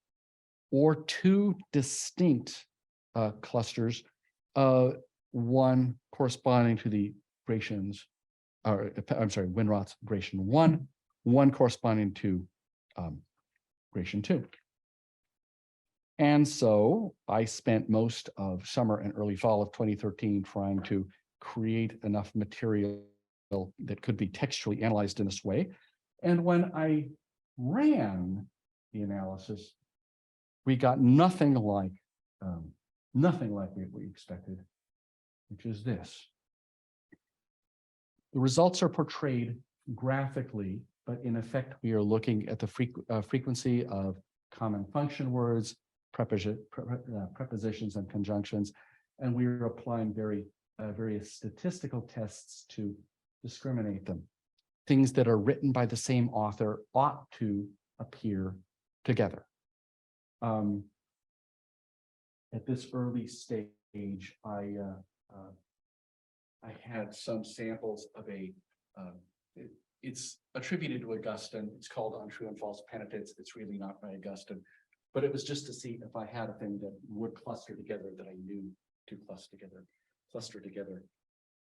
or two distinct clusters, one corresponding to the Gratian's, Winroth's Gratian 1, one corresponding to Gratian 2. And so I spent most of summer and early fall of 2013 trying to create enough material that could be textually analyzed in this way. And when I ran the analysis, we got nothing like what we expected, which is this. The results are portrayed graphically, but in effect, we are looking at the frequency of common function words, prepositions and conjunctions, and we are applying various statistical tests to discriminate them. Things that are written by the same author ought to appear together. At this early stage, I had some samples of it's attributed to Augustine. It's called Untrue and False Penitence. It's really not by Augustine, but it was just to see if I had a thing that would cluster together that I knew to cluster together.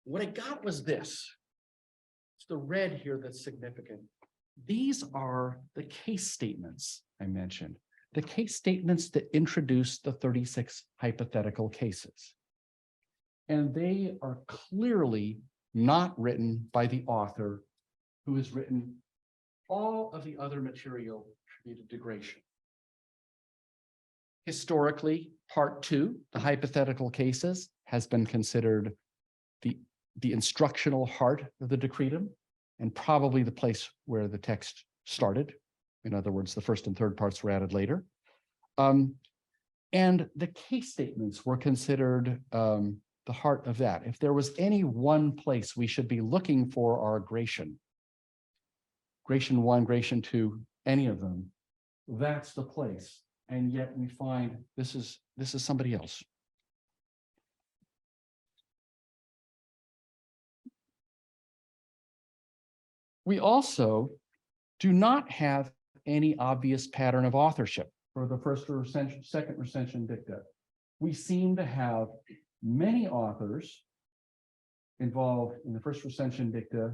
What I got was this. It's the red here that's significant. These are the case statements I mentioned, the case statements that introduce the 36 hypothetical cases. And they are clearly not written by the author who has written all of the other material attributed to Gratian. Historically, part 2, the hypothetical cases, has been considered the instructional heart of the Decretum and probably the place where the text started. In other words, the first and third parts were added later. And the case statements were considered the heart of that. If there was any one place we should be looking for our Gratian 1, Gratian 2, any of them, that's the place. And yet we find this is somebody else. We also do not have any obvious pattern of authorship for the first or second recension dicta. We seem to have many authors involved in the first recension dicta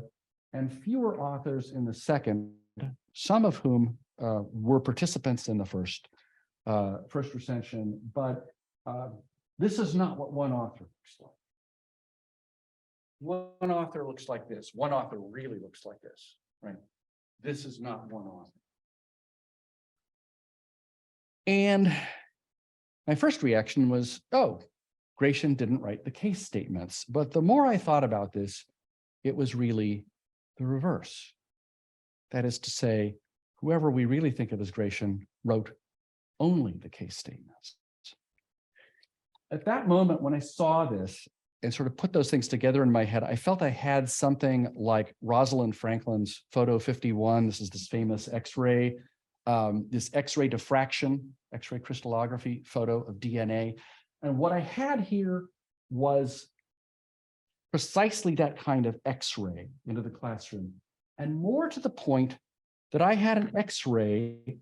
and fewer authors in the second, some of whom were participants in the first recension, but this is not what one author looks like. One author looks like this. One author really looks like this, right? This is not one author. And my first reaction was, oh, Gratian didn't write the case statements. But the more I thought about this, it was really the reverse. That is to say, whoever we really think of as Gratian wrote only the case statements. at that moment, when I saw this and sort of put those things together in my head, I felt I had something like Rosalind Franklin's photo 51. This is this famous X-ray, this X-ray diffraction, X-ray crystallography photo of DNA. And what I had here was precisely that kind of X-ray into the classroom. And more to the point that I had an X-ray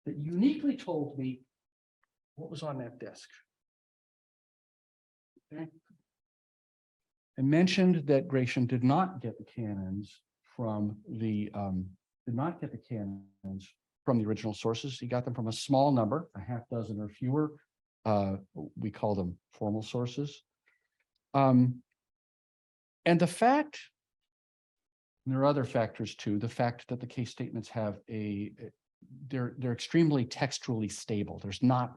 that uniquely told me what was on that disk. Okay. I mentioned that Gratian did not get the canons from the original sources. He got them from a small number, a half dozen or fewer. We call them formal sources. And the fact, and there are other factors too, the fact that the case statements have they're extremely textually stable. There's not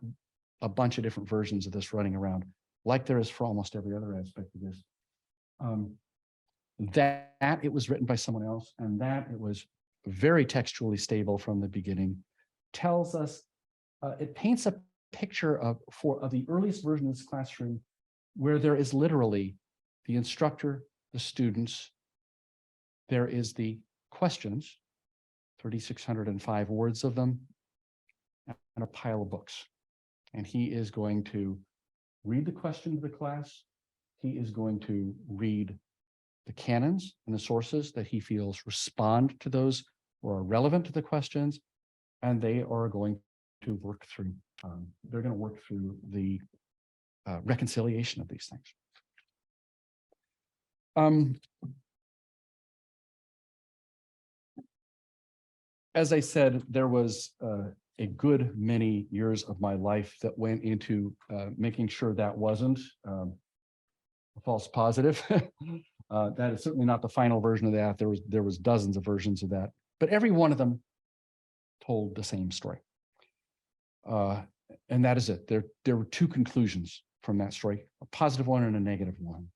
a bunch of different versions of this running around like there is for almost every other aspect of this. That it was written by someone else and that it was very textually stable from the beginning tells us, it paints a picture of the earliest version of this classroom where there is literally the instructor, the students, there is the questions, 3,605 words of them, and a pile of books. And he is going to read the question to the class. He is going to read the canons and the sources that he feels respond to those or are relevant to the questions. And they are going to work through, they're going to work through the reconciliation of these things. As I said, there was a good many years of my life that went into making sure that wasn't a false positive. That is certainly not the final version of that. There was dozens of versions of that, but every one of them told the same story. And that is it. There were two conclusions from that story, a positive one and a negative one.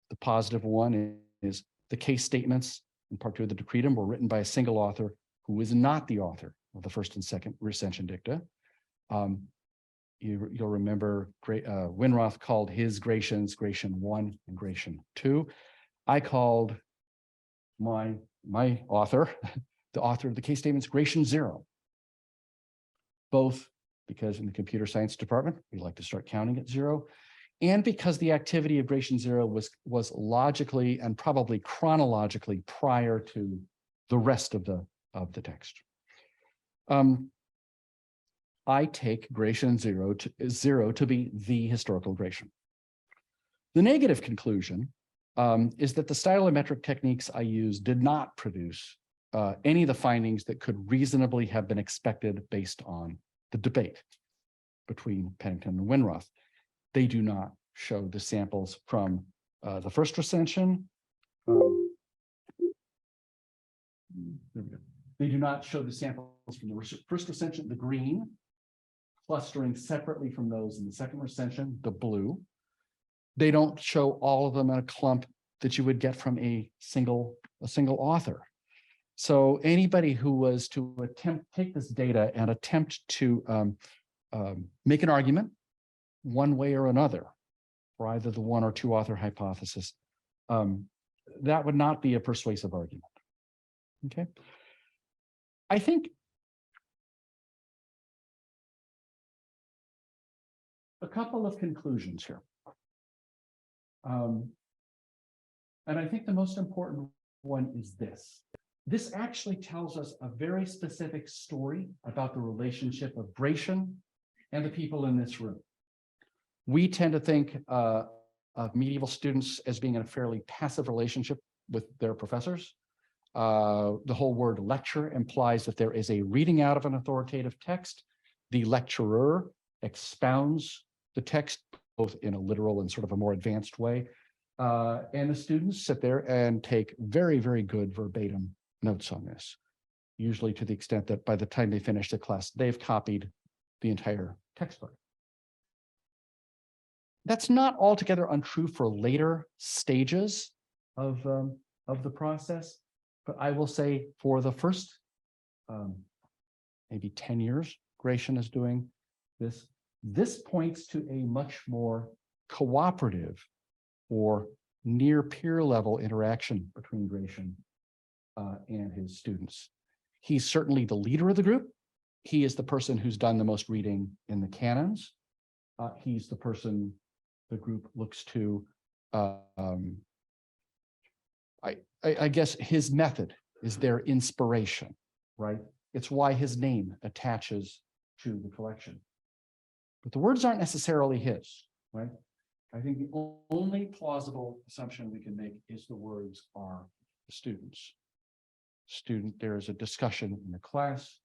The positive one is the case statements in part 2 of the Decretum were written by a single author who is not the author of the first and second recension dicta. You'll remember Winroth called his Gratians Gratian 1 and Gratian 2. I called my author, the author of the case statements, Gratian 0. Both because in the computer science department, we like to start counting at 0, and because the activity of Gratian 0 was logically and probably chronologically prior to the rest of the text. I take Gratian 0 to be the historical Gratian. The negative conclusion is that the stylometric techniques I used did not produce any of the findings that could reasonably have been expected based on the debate between Pennington and Winroth. They do not show the samples from the first recension. They do not show the samples from the first recension, the green, clustering separately from those in the second recension, the blue. They don't show all of them in a clump that you would get from a single author. So anybody who was to take this data and attempt to make an argument one way or another for either the one or two author hypothesis, that would not be a persuasive argument. Okay. I think a couple of conclusions here. And I think the most important one is this. This actually tells us a very specific story about the relationship of Gratian and the people in this room. We tend to think of medieval students as being in a fairly passive relationship with their professors. The whole word lecture implies that there is a reading out of an authoritative text. The lecturer expounds the text both in a literal and sort of a more advanced way. And the students sit there and take very, very good verbatim notes on this, usually to the extent that by the time they finish the class, they've copied the entire textbook. That's not altogether untrue for later stages of the process. But I will say for the first maybe 10 years, Gratian is doing this. This points to a much more cooperative or near peer level interaction between Gratian and his students. He's certainly the leader of the group. He is the person who's done the most reading in the canons. He's the person the group looks to. I guess his method is their inspiration, right? It's why his name attaches to the collection. But the words aren't necessarily his, right? I think the only plausible assumption we can make is the words are the students. There is a discussion in the class.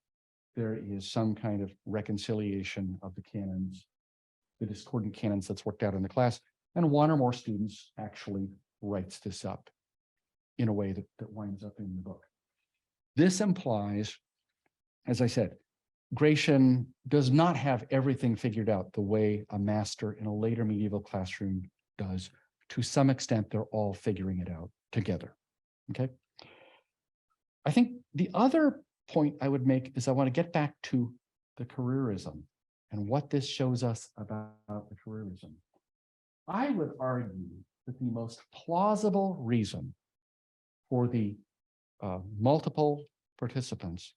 There is some kind of reconciliation of the canons, the discordant canons that's worked out in the class, and one or more students actually writes this up in a way that winds up in the book. This implies, as I said, Gratian does not have everything figured out the way a master in a later medieval classroom does. To some extent, they're all figuring it out together, okay? I think the other point I would make is I want to get back to the careerism and what this shows us about the careerism. I would argue that the most plausible reason for the multiple participants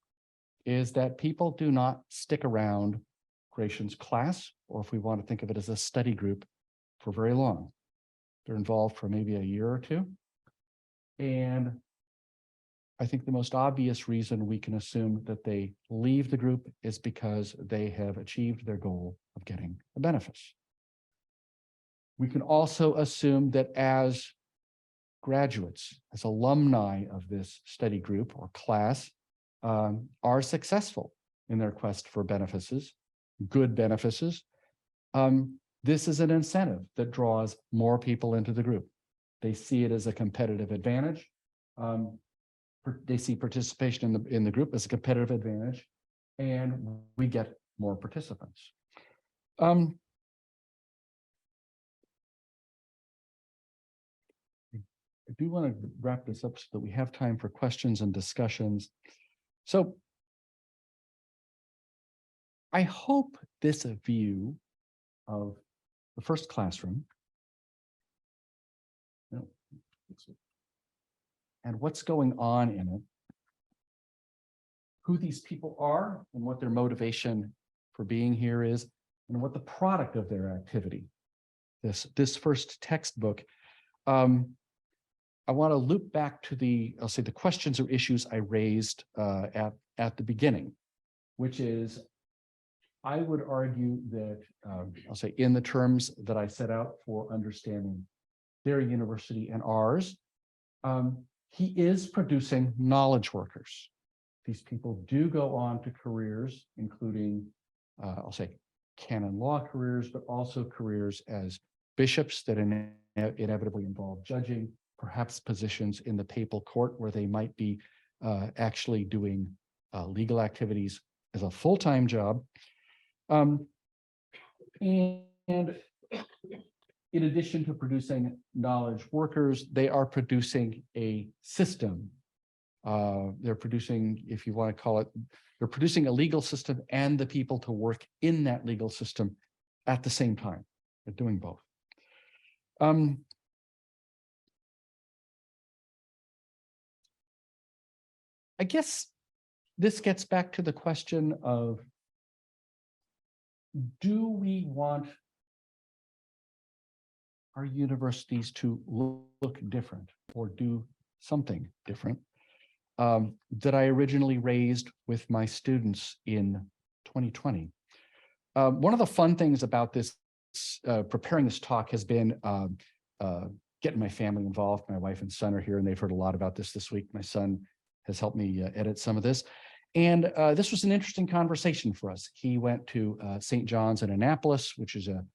is that people do not stick around Gratian's class, or if we want to think of it as a study group, for very long. They're involved for maybe a year or two. And I think the most obvious reason we can assume that they leave the group is because they have achieved their goal of getting a benefice. We can also assume that as graduates, as alumni of this study group or class, are successful in their quest for benefices, good benefices. This is an incentive that draws more people into the group. They see it as a competitive advantage. They see participation in the group as a competitive advantage, and we get more participants. I do want to wrap this up so that we have time for questions and discussions. So I hope this view of the first classroom and what's going on in it, who these people are and what their motivation for being here is, and what the product of their activity, this first textbook. I want to loop back to the questions or issues I raised at the beginning, which is, I would argue that, in the terms that I set out for understanding their university and ours, he is producing knowledge workers. These people do go on to careers, including, canon law careers, but also careers as bishops that inevitably involve judging, perhaps positions in the papal court where they might be actually doing legal activities as a full-time job. And in addition to producing knowledge workers, they are producing a system. They're producing, if you want to call it, they're producing a legal system and the people to work in that legal system at the same time. They're doing both. I guess this gets back to the question of, do we want our universities to look different or do something different, that I originally raised with my students in 2020. One of the fun things about this, preparing this talk, has been getting my family involved. My wife and son are here, and they've heard a lot about this week. My son has helped me edit some of this. And this was an interesting conversation for us. He went to St. John's in Annapolis, which is a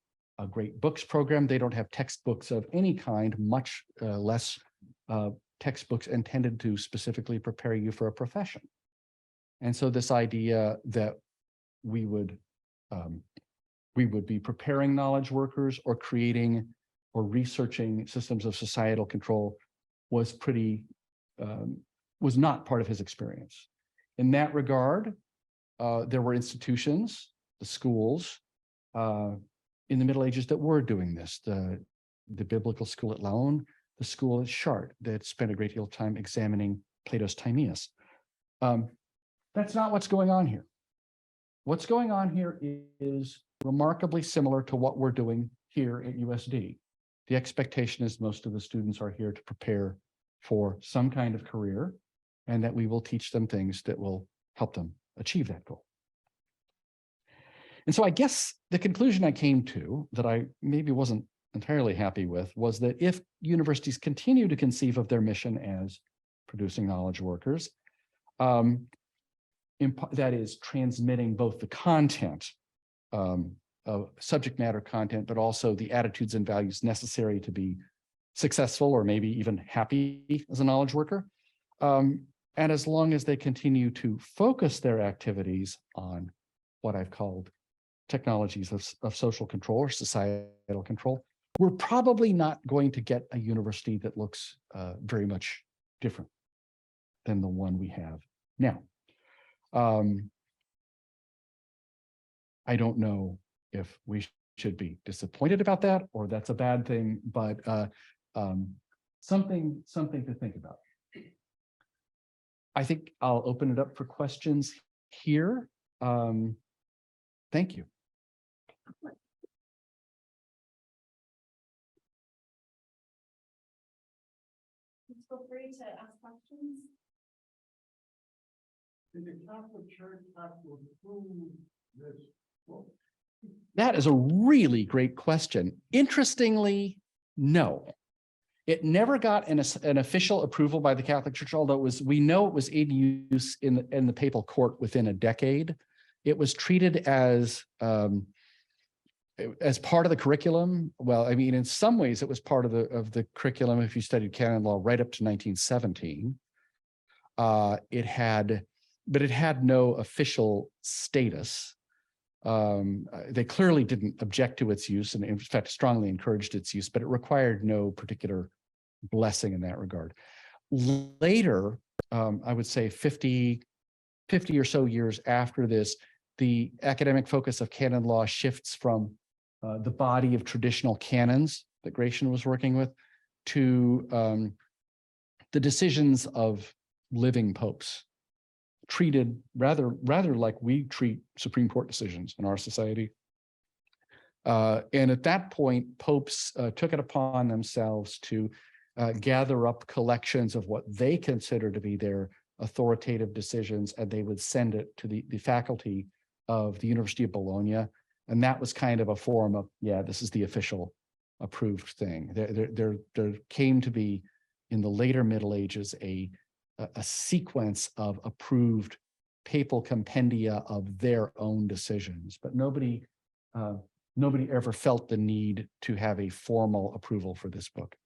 great books program. They don't have textbooks of any kind, much less textbooks intended to specifically prepare you for a profession. And so this idea that we would be preparing knowledge workers or creating or researching systems of societal control was was not part of his experience. In that regard, there were institutions, the schools, in the Middle Ages that were doing this. The biblical school at Laon, the school at Chartres that spent a great deal of time examining Plato's Timaeus. That's not what's going on here. What's going on here is remarkably similar to what we're doing here at USD. The expectation is most of the students are here to prepare for some kind of career, and that we will teach them things that will help them achieve that goal. And so I guess the conclusion I came to that I maybe wasn't entirely happy with was that if universities continue to conceive of their mission as producing knowledge workers, that is transmitting both the content of subject matter content, but also the attitudes and values necessary to be successful or maybe even happy as a knowledge worker. And as long as they continue to focus their activities on what I've called technologies of social control or societal control, we're probably not going to get a university that looks very much different than the one we have now. I don't know if we should be disappointed about that or that's a bad thing, but something to think about. I think I'll open it up for questions here. Thank you. Feel free to ask questions. Did the Catholic Church have to approve this book? That is a really great question. Interestingly, no. It never got an official approval by the Catholic Church, although we know it was in use in the papal court within a decade. It was treated as part of the curriculum. Well, I mean, in some ways, it was part of the curriculum if you studied canon law right up to 1917. But it had no official status. They clearly didn't object to its use, and in fact, strongly encouraged its use, but it required no particular blessing in that regard. Later, I would say 50 or so years after this, the academic focus of canon law shifts from the body of traditional canons that Gratian was working with to the decisions of living popes, treated rather like we treat Supreme Court decisions in our society. And at that point, popes took it upon themselves to gather up collections of what they consider to be their authoritative decisions, and they would send it to the faculty of the University of Bologna. And that was kind of a form of, yeah, this is the official approved thing. There came to be, in the later Middle Ages, a sequence of approved papal compendia of their own decisions, but nobody ever felt the need to have a formal approval for this book.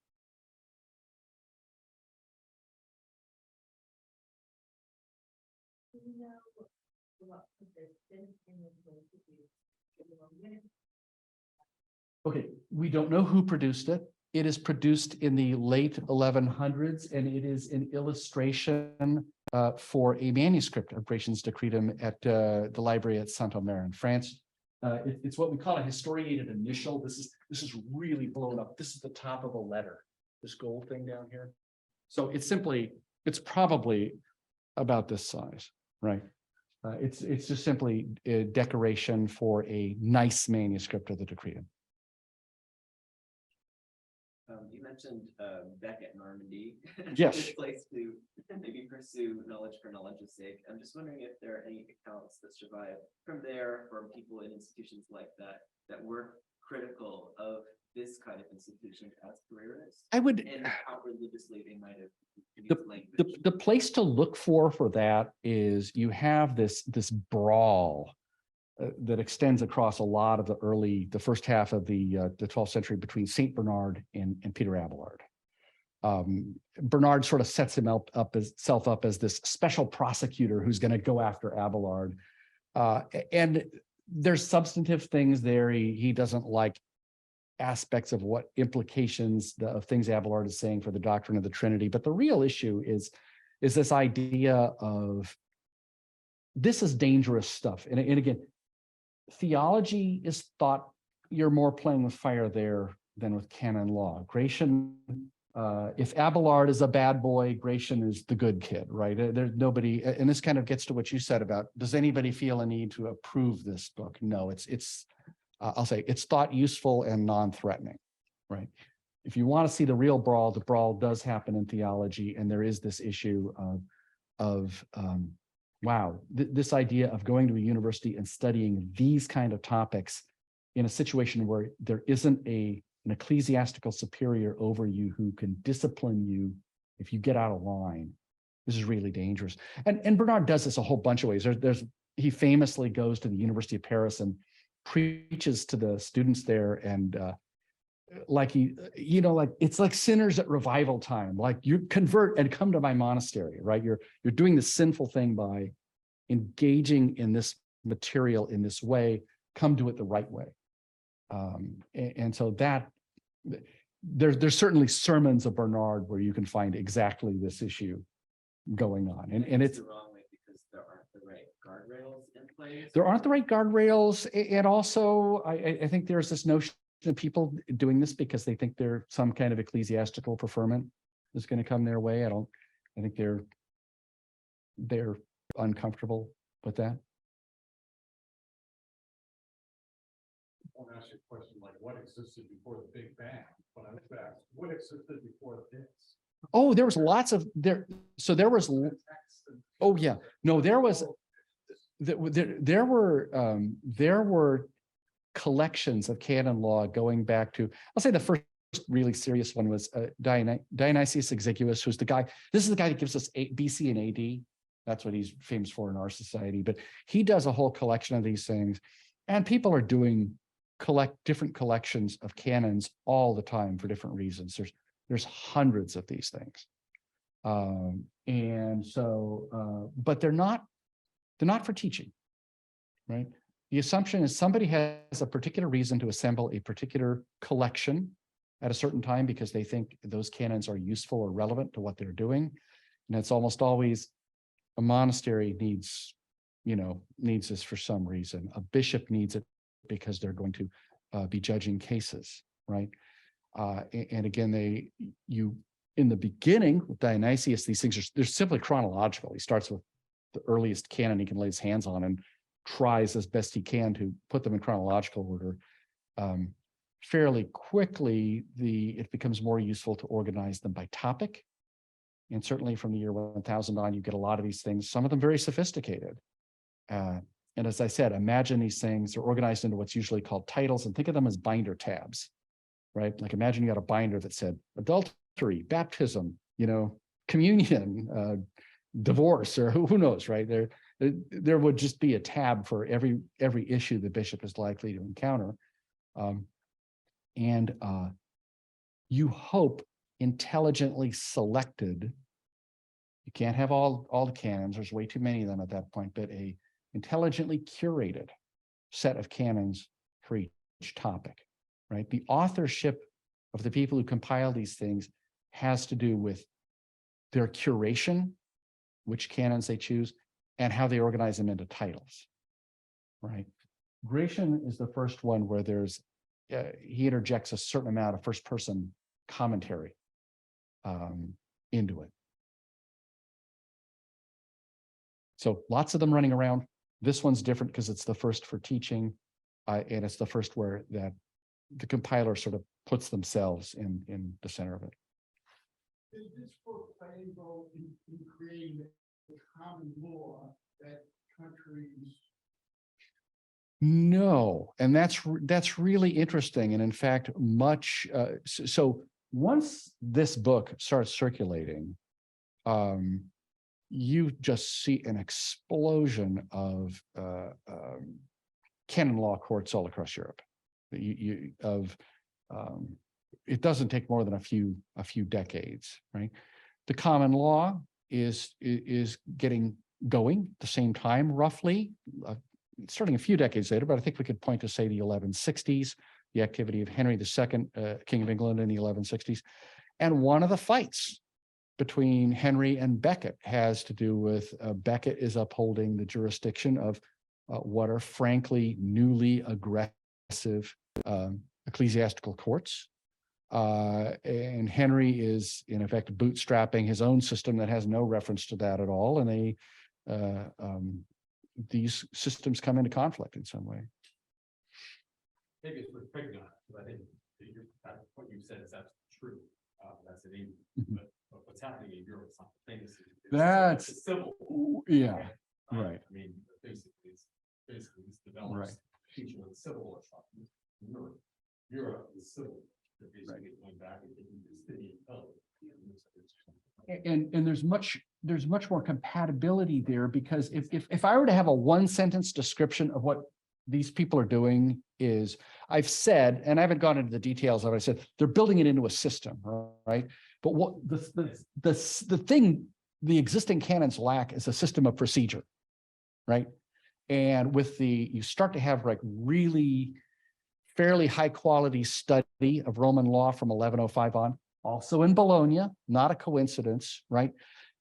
Okay, we don't know who produced it. It is produced in the late 1100s, and it is an illustration for a manuscript of Gratian's Decretum at the library at Saint-Omer in France. It's what we call a historiated initial. This is really blown up. This is the top of a letter, this gold thing down here. So it's probably about this size, right? It's just simply a decoration for a nice manuscript of the Decretum. You mentioned Beckett Normandy. Yes. Good place to maybe pursue knowledge for knowledge's sake. I'm just wondering if there are any accounts that survive from there, from people in institutions like that were critical of this kind of institution as careerists. And how religiously they might have used language. The place to look for that is you have this brawl that extends across a lot of the first half of the 12th century between Saint Bernard and Peter Abelard. Bernard sort of sets himself up as this special prosecutor who's going to go after Abelard. And there's substantive things there. He doesn't like aspects of what implications of things Abelard is saying for the doctrine of the Trinity. But the real issue is this idea of this is dangerous stuff. And again, theology is thought you're more playing with fire there than with canon law. Gratian, if Abelard is a bad boy, Gratian is the good kid, right? There's nobody, and this kind of gets to what you said about, does anybody feel a need to approve this book? No, I'll say it's thought useful and non-threatening, right? If you want to see the real brawl, the brawl does happen in theology, and there is this issue of wow, this idea of going to a university and studying these kind of topics in a situation where there isn't an ecclesiastical superior over you who can discipline you if you get out of line. This is really dangerous. And Bernard does this a whole bunch of ways. He famously goes to the University of Paris and preaches to the students there, and it's like sinners at revival time. Like, you convert and come to my monastery, right? You're doing the sinful thing by engaging in this material in this way. Come to it the right way. And so that there's certainly sermons of Bernard where you can find exactly this issue going on, and it's the wrong way because there aren't the right guardrails in place. There aren't the right guardrails, and also I think there's this notion of people doing this because they think they're some kind of ecclesiastical preferment is going to come their way. I think they're uncomfortable with that. I want to ask you a question like, what existed before the Big Bang? But I was asked, what existed before this? Oh, there was lots of there. So there was. Oh yeah, no, there was. There were collections of canon law going back to, I'll say the first really serious one was Dionysius Exiguus, who's the guy. This is the guy that gives us BC and AD. That's what he's famous for in our society. But he does a whole collection of these things, and people are doing different collections of canons all the time for different reasons. There's hundreds of these things, and so but they're not for teaching, right? The assumption is somebody has a particular reason to assemble a particular collection at a certain time because they think those canons are useful or relevant to what they're doing, and it's almost always a monastery needs this for some reason. A bishop needs it because they're going to be judging cases, right? And again, in the beginning with Dionysius, these things they're simply chronological. He starts with the earliest canon he can lay his hands on and tries as best he can to put them in chronological order. Fairly quickly, it becomes more useful to organize them by topic. And certainly from the year 1000 on, you get a lot of these things, some of them very sophisticated. And as I said, imagine these things are organized into what's usually called titles, and think of them as binder tabs, right? Like imagine you got a binder that said adultery, baptism, communion, divorce, or who knows, right? There would just be a tab for every issue the bishop is likely to encounter. And you hope intelligently selected, you can't have all the canons, there's way too many of them at that point, but a intelligently curated set of canons for each topic, right? The authorship of the people who compile these things has to do with their curation, which canons they choose, and how they organize them into titles, right? Gratian is the first one where he interjects a certain amount of first-person commentary into it. So lots of them running around. This one's different because it's the first for teaching, and it's the first where that the compiler sort of puts themselves in the center of it. Did this book play a role in creating the common law that countries? No, and that's really interesting. And in fact, so once this book starts circulating, you just see an explosion of canon law courts all across Europe. It doesn't take more than a few decades, right? The common law is getting going at the same time, roughly, starting a few decades later, but I think we could point to, say, the 1160s, the activity of Henry II, King of England in the 1160s. And one of the fights between Henry and Becket has to do with Becket is upholding the jurisdiction of what are frankly newly aggressive ecclesiastical courts. And Henry is in effect bootstrapping his own system that has no reference to that at all. And these systems come into conflict in some way. Maybe it's worth picking on it, because I think what you said is absolutely true. That's in England, but what's happening in Europe simultaneously. That's it's civil. Yeah, right. I mean, basically, it's develops Right. teaching of the civil war stuff. Europe is civil. They're basically going back and taking this city And there's much more compatibility there, because if I were to have a one sentence description of what these people are doing is, I've said, and I haven't gone into the details of it, I said they're building it into a system, right? But what the thing the existing canons lack is a system of procedure, right? And with you start to have like really fairly high quality study of Roman law from 1105 on, also in Bologna, not a coincidence, right?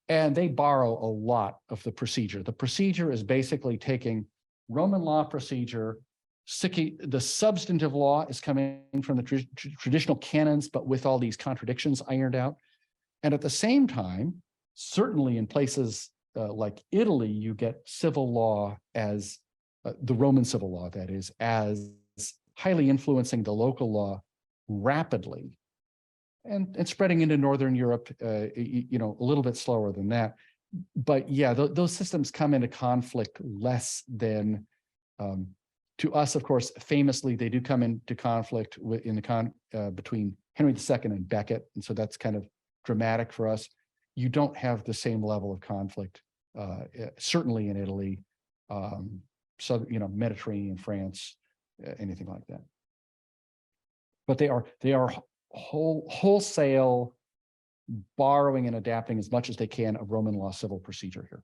And they borrow a lot of the procedure. The procedure is basically taking Roman law procedure, the substantive law is coming from the traditional canons, but with all these contradictions ironed out. And at the same time, certainly in places like Italy, you get civil law as the Roman civil law, that is, as highly influencing the local law rapidly, and spreading into Northern Europe, a little bit slower than that. But yeah, those systems come into conflict less than, to us, of course, famously, they do come into conflict between Henry II and Becket. And so that's kind of dramatic for us. You don't have the same level of conflict, certainly in Italy, Mediterranean France, anything like that. But they are wholesale borrowing and adapting as much as they can of Roman law civil procedure here.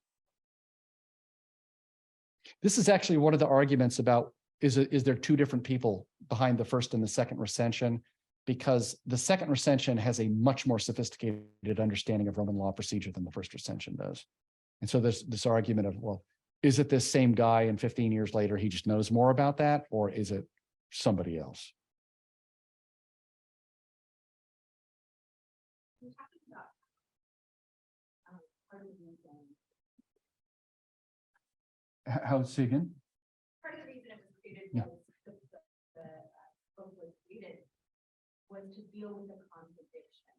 This is actually one of the arguments about, is there two different people behind the first and the second recension? Because the second recension has a much more sophisticated understanding of Roman law procedure than the first recension does. And so there's this argument of, well, is it this same guy and 15 years later, he just knows more about that? Or is it somebody else? How's it again? Part of the reason it was created Yeah. was book was created was to deal with the contradiction.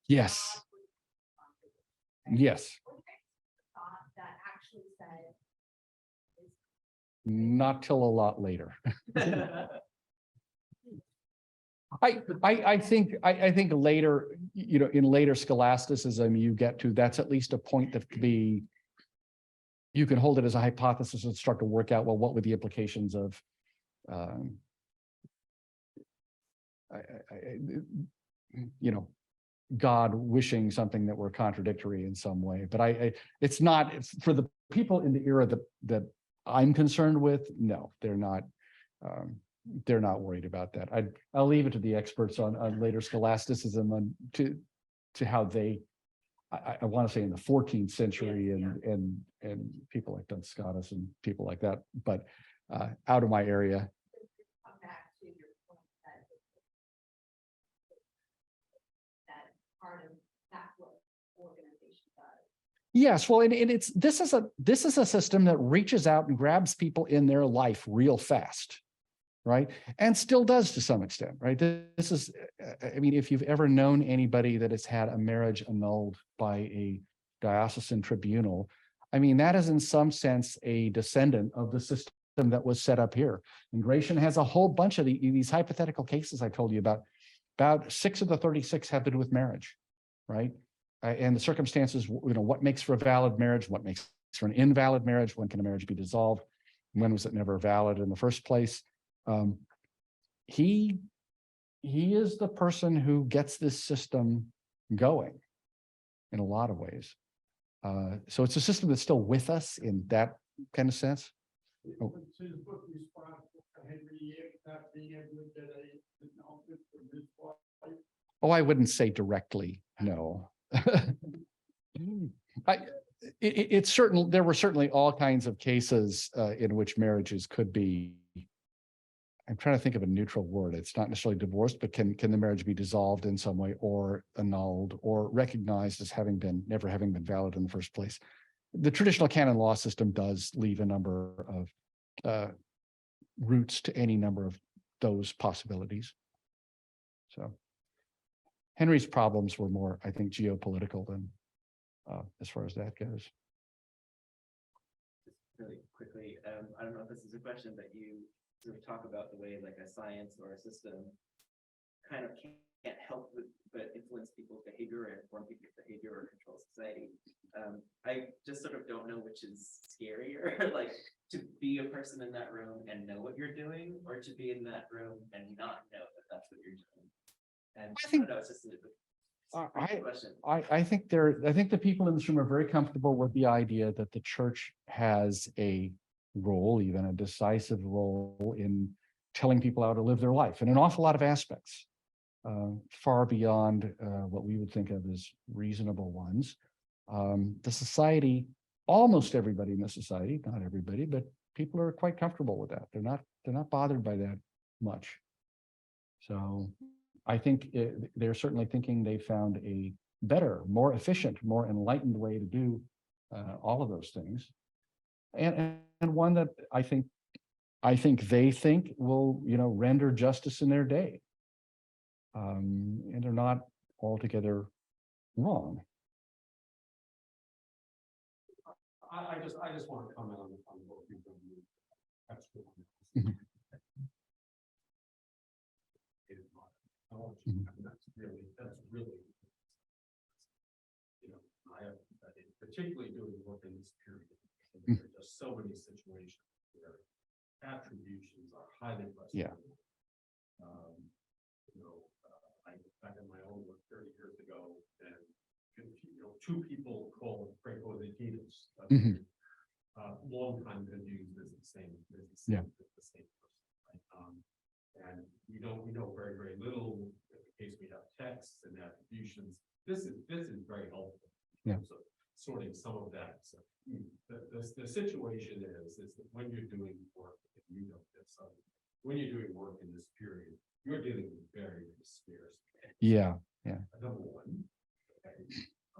Yes. Yes. Thought that actually said Not till a lot later. I think later, in later scholasticism, you get to, that's at least a point that could be, you can hold it as a hypothesis and start to work out, well, what would the implications of God wishing something that were contradictory in some way. But it's not, for the people in the era that I'm concerned with, no, they're not worried about that. I'll leave it to the experts on later scholasticism to how they, I want to say in the 14th century and people like Duns Scotus and people like that, but out of my area. come back to your point that part of that's what organization does. Yes, well, and this is a system that reaches out and grabs people in their life real fast, right? And still does to some extent, right? This is, I mean, if you've ever known anybody that has had a marriage annulled by a diocesan tribunal, I mean, that is in some sense a descendant of the system that was set up here. And Gratian has a whole bunch of these hypothetical cases I told you about. About 6 of the 36 have to do with marriage, right? And the circumstances, what makes for a valid marriage, what makes for an invalid marriage, when can a marriage be dissolved, when was it never valid in the first place? He is the person who gets this system going in a lot of ways. So it's a system that's still with us in that kind of sense. Oh. Was his book responsible for Henry VIII not being able to get an annulment from his wife? Oh, I wouldn't say directly, no. It's certain, there were certainly all kinds of cases in which marriages could be I'm trying to think of a neutral word. It's not necessarily divorced, but can the marriage be dissolved in some way or annulled or recognized as never having been valid in the first place? The traditional canon law system does leave a number of routes to any number of those possibilities. So Henry's problems were more, I think, geopolitical than as far as that goes. Really quickly, I don't know if this is a question, but you sort of talk about the way like a science or a system kind of can't help but influence people's behavior and inform people's behavior or control society. I just sort of don't know which is scarier, like to be a person in that room and know what you're doing, or to be in that room and not know that that's what you're doing. And I think- don't know, it's just a question. I think the people in this room are very comfortable with the idea that the church has a role, even a decisive role, in telling people how to live their life in an awful lot of aspects, far beyond what we would think of as reasonable ones. The society, almost everybody in the society, not everybody, but people are quite comfortable with that. They're not bothered by that much. So I think they're certainly thinking they found a better, more efficient, more enlightened way to do all of those things, and one that I think they think will, render justice in their day, and they're not altogether wrong. I just want to comment on what you've done. Mhm. That's really, I have, particularly doing work in this period, there are just so many situations where attributions are highly questionable. I back in my own work 30 years ago, and two people called Canons, long time confused as the same person, right? And we know very, very little. In the case we have texts and attributions, this is very helpful. Yeah. So sorting some of that. So the situation is that when you're doing work, and this, when you're doing work in this period, you're dealing with very, very scarce. Yeah. Number one. Okay.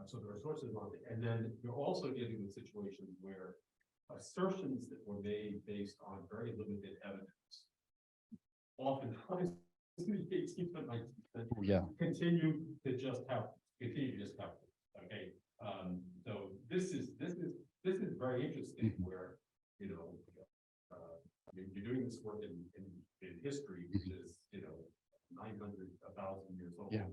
So there are sources on it, and then you're also dealing with situations where assertions that were made based on very limited evidence, oftentimes in the 18th and 19th century, continue to just have. Okay, so this is very interesting. Where you're doing this work in history, which is 900, 1,000 years old. Yeah.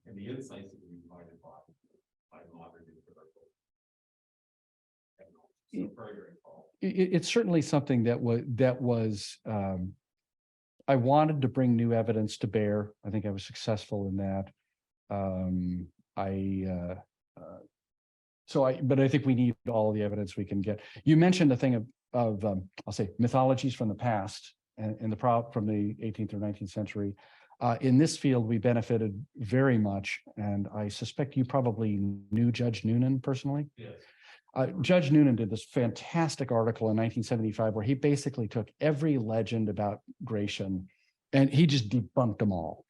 And the insights that we provided by modern empirical technology. So very, very powerful. It's certainly something that was I wanted to bring new evidence to bear. I think I was successful in that. But I think we need all the evidence we can get. You mentioned the thing of I'll say mythologies from the past and from the 18th or 19th century. In this field, we benefited very much, and I suspect you probably knew Judge Noonan personally. Yes. Judge Noonan did this fantastic article in 1975 where he basically took every legend about Gratian and he just debunked them all,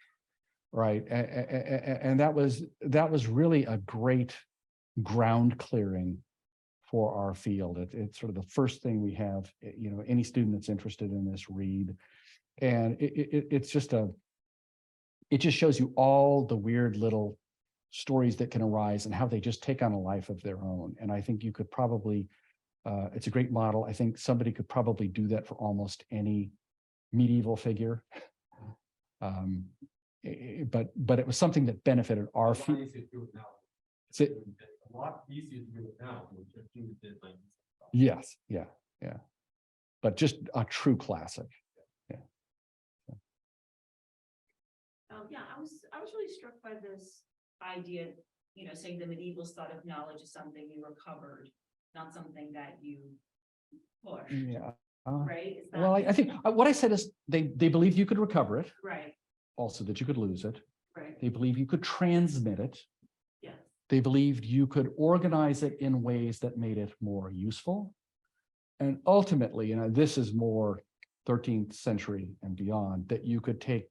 right? And that was really a great ground clearing for our field. It's sort of the first thing we have, any student that's interested in this read. And it just shows you all the weird little stories that can arise and how they just take on a life of their own. And I think you could probably, it's a great model. I think somebody could probably do that for almost any medieval figure. But it was something that benefited our field. A lot easier to do it now than just do it like. Yes, yeah. But just a true classic. I was really struck by this idea, saying the medievals thought of knowledge as something you recovered, not something that you pushed. Yeah. Right? Is that- Well, I think what I said is they believed you could recover it, Right, also that you could lose it. right, They believe you could transmit it. yeah, They believed you could organize it in ways that made it more useful. And ultimately, this is more 13th century and beyond, that you could take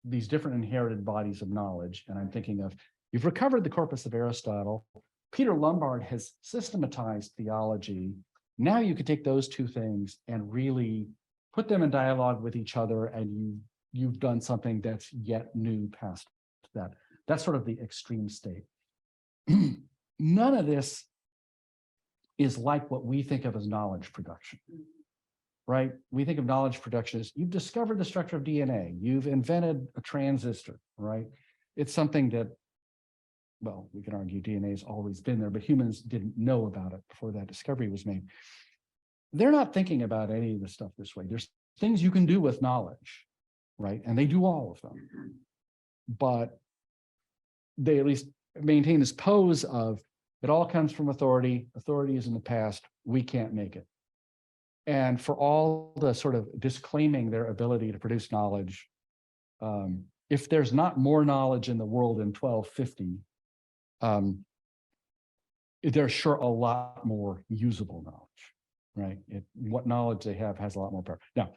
these different inherited bodies of knowledge. And I'm thinking of, you've recovered the corpus of Aristotle. Peter Lombard has systematized theology. Now you could take those two things and really put them in dialogue with each other, and you've done something that's yet new past that. That's sort of the extreme state. None of this is like what we think of as knowledge production, right? We think of knowledge production as you've discovered the structure of DNA, you've invented a transistor, right? It's something that, well, we can argue DNA has always been there, but humans didn't know about it before that discovery was made. They're not thinking about any of this stuff this way. There's things you can do with knowledge, right? And they do all of them. But they at least maintain this pose of, it all comes from authority. Authority is in the past. We can't make it. And for all the sort of disclaiming their ability to produce knowledge, if there's not more knowledge in the world in 1250, there's sure a lot more usable knowledge, right? What knowledge they have has a lot more power. Now,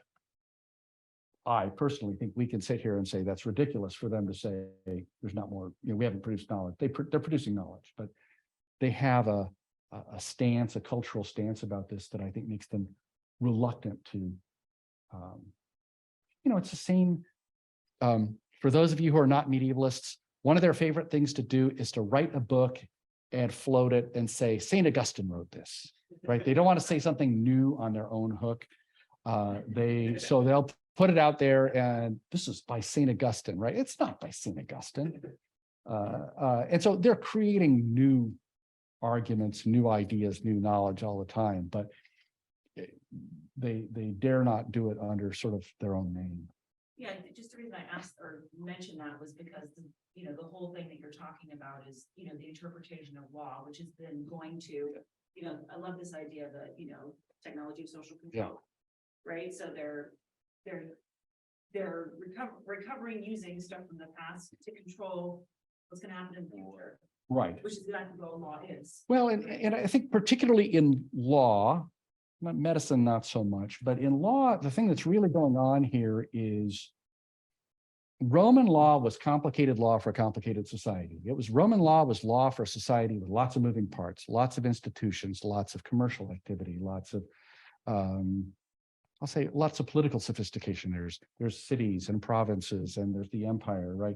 I personally think we can sit here and say that's ridiculous for them to say there's not more, we haven't produced knowledge. They're producing knowledge, but they have a stance, a cultural stance about this that I think makes them reluctant to, it's the same, for those of you who are not medievalists, one of their favorite things to do is to write a book and float it and say, St. Augustine wrote this, right? They don't want to say something new on their own hook. So they'll put it out there and this is by St. Augustine, right? It's not by St. Augustine. And so they're creating new arguments, new ideas, new knowledge all the time, but they dare not do it under sort of their own name. Yeah, just the reason I asked or mentioned that was because, the whole thing that you're talking about is, the interpretation of law, which has been going to, I love this idea that, technology of social control, right? So they're recovering using stuff from the past to control what's going to happen in the future. Right. Which is exactly what law is. Well, and I think particularly in law, medicine, not so much, but in law, the thing that's really going on here is Roman law was complicated law for a complicated society. Roman law was law for a society with lots of moving parts, lots of institutions, lots of commercial activity, lots of, I'll say lots of political sophistication. There's cities and provinces and there's the empire, right?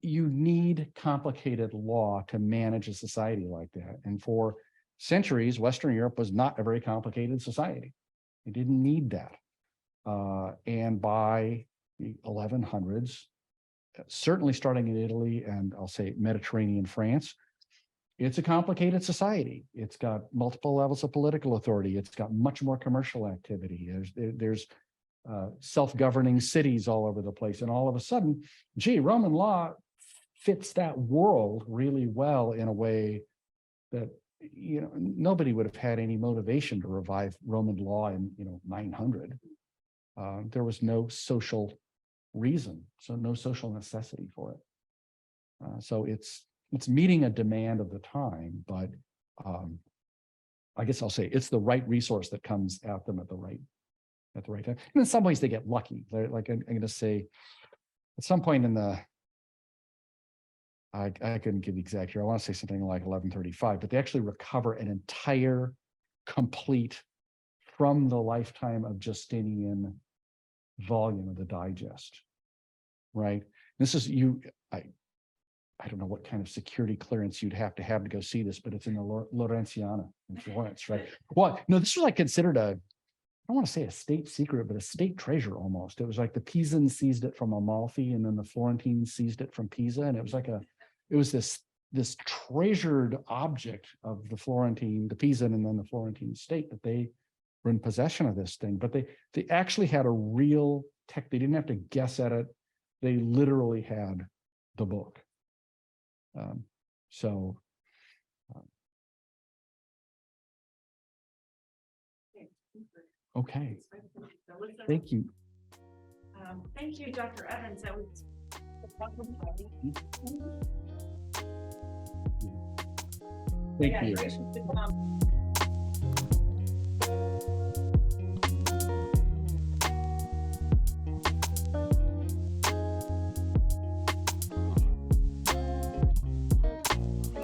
You need complicated law to manage a society like that. And for centuries, Western Europe was not a very complicated society. It didn't need that. And by the 1100s, certainly starting in Italy and I'll say Mediterranean France, it's a complicated society. It's got multiple levels of political authority. It's got much more commercial activity. There's self-governing cities all over the place. And all of a sudden, Roman law fits that world really well in a way that, nobody would have had any motivation to revive Roman law in, 900. There was no social reason, so no social necessity for it. So it's meeting a demand of the time, but I guess I'll say it's the right resource that comes at them at the right time. And in some ways they get lucky. They're like, I'm going to say at some point in the, I couldn't give the exact here. I want to say something like 1135, but they actually recover an entire, complete, from the lifetime of Justinian volume of the digest, right? This is I don't know what kind of security clearance you'd have to go see this, but it's in the Laurentiana in Florence, right? Well, no, this was like considered I don't want to say a state secret, but a state treasure almost. It was like the Pisans seized it from Amalfi, and then the Florentines seized it from Pisa, and it was this treasured object of the Florentine, the Pisan, and then the Florentine state that they were in possession of this thing. But they actually had a real tech. They didn't have to guess at it. They literally had the book. Okay. Thank you. Thank you, Dr. Evans. That was Thank you.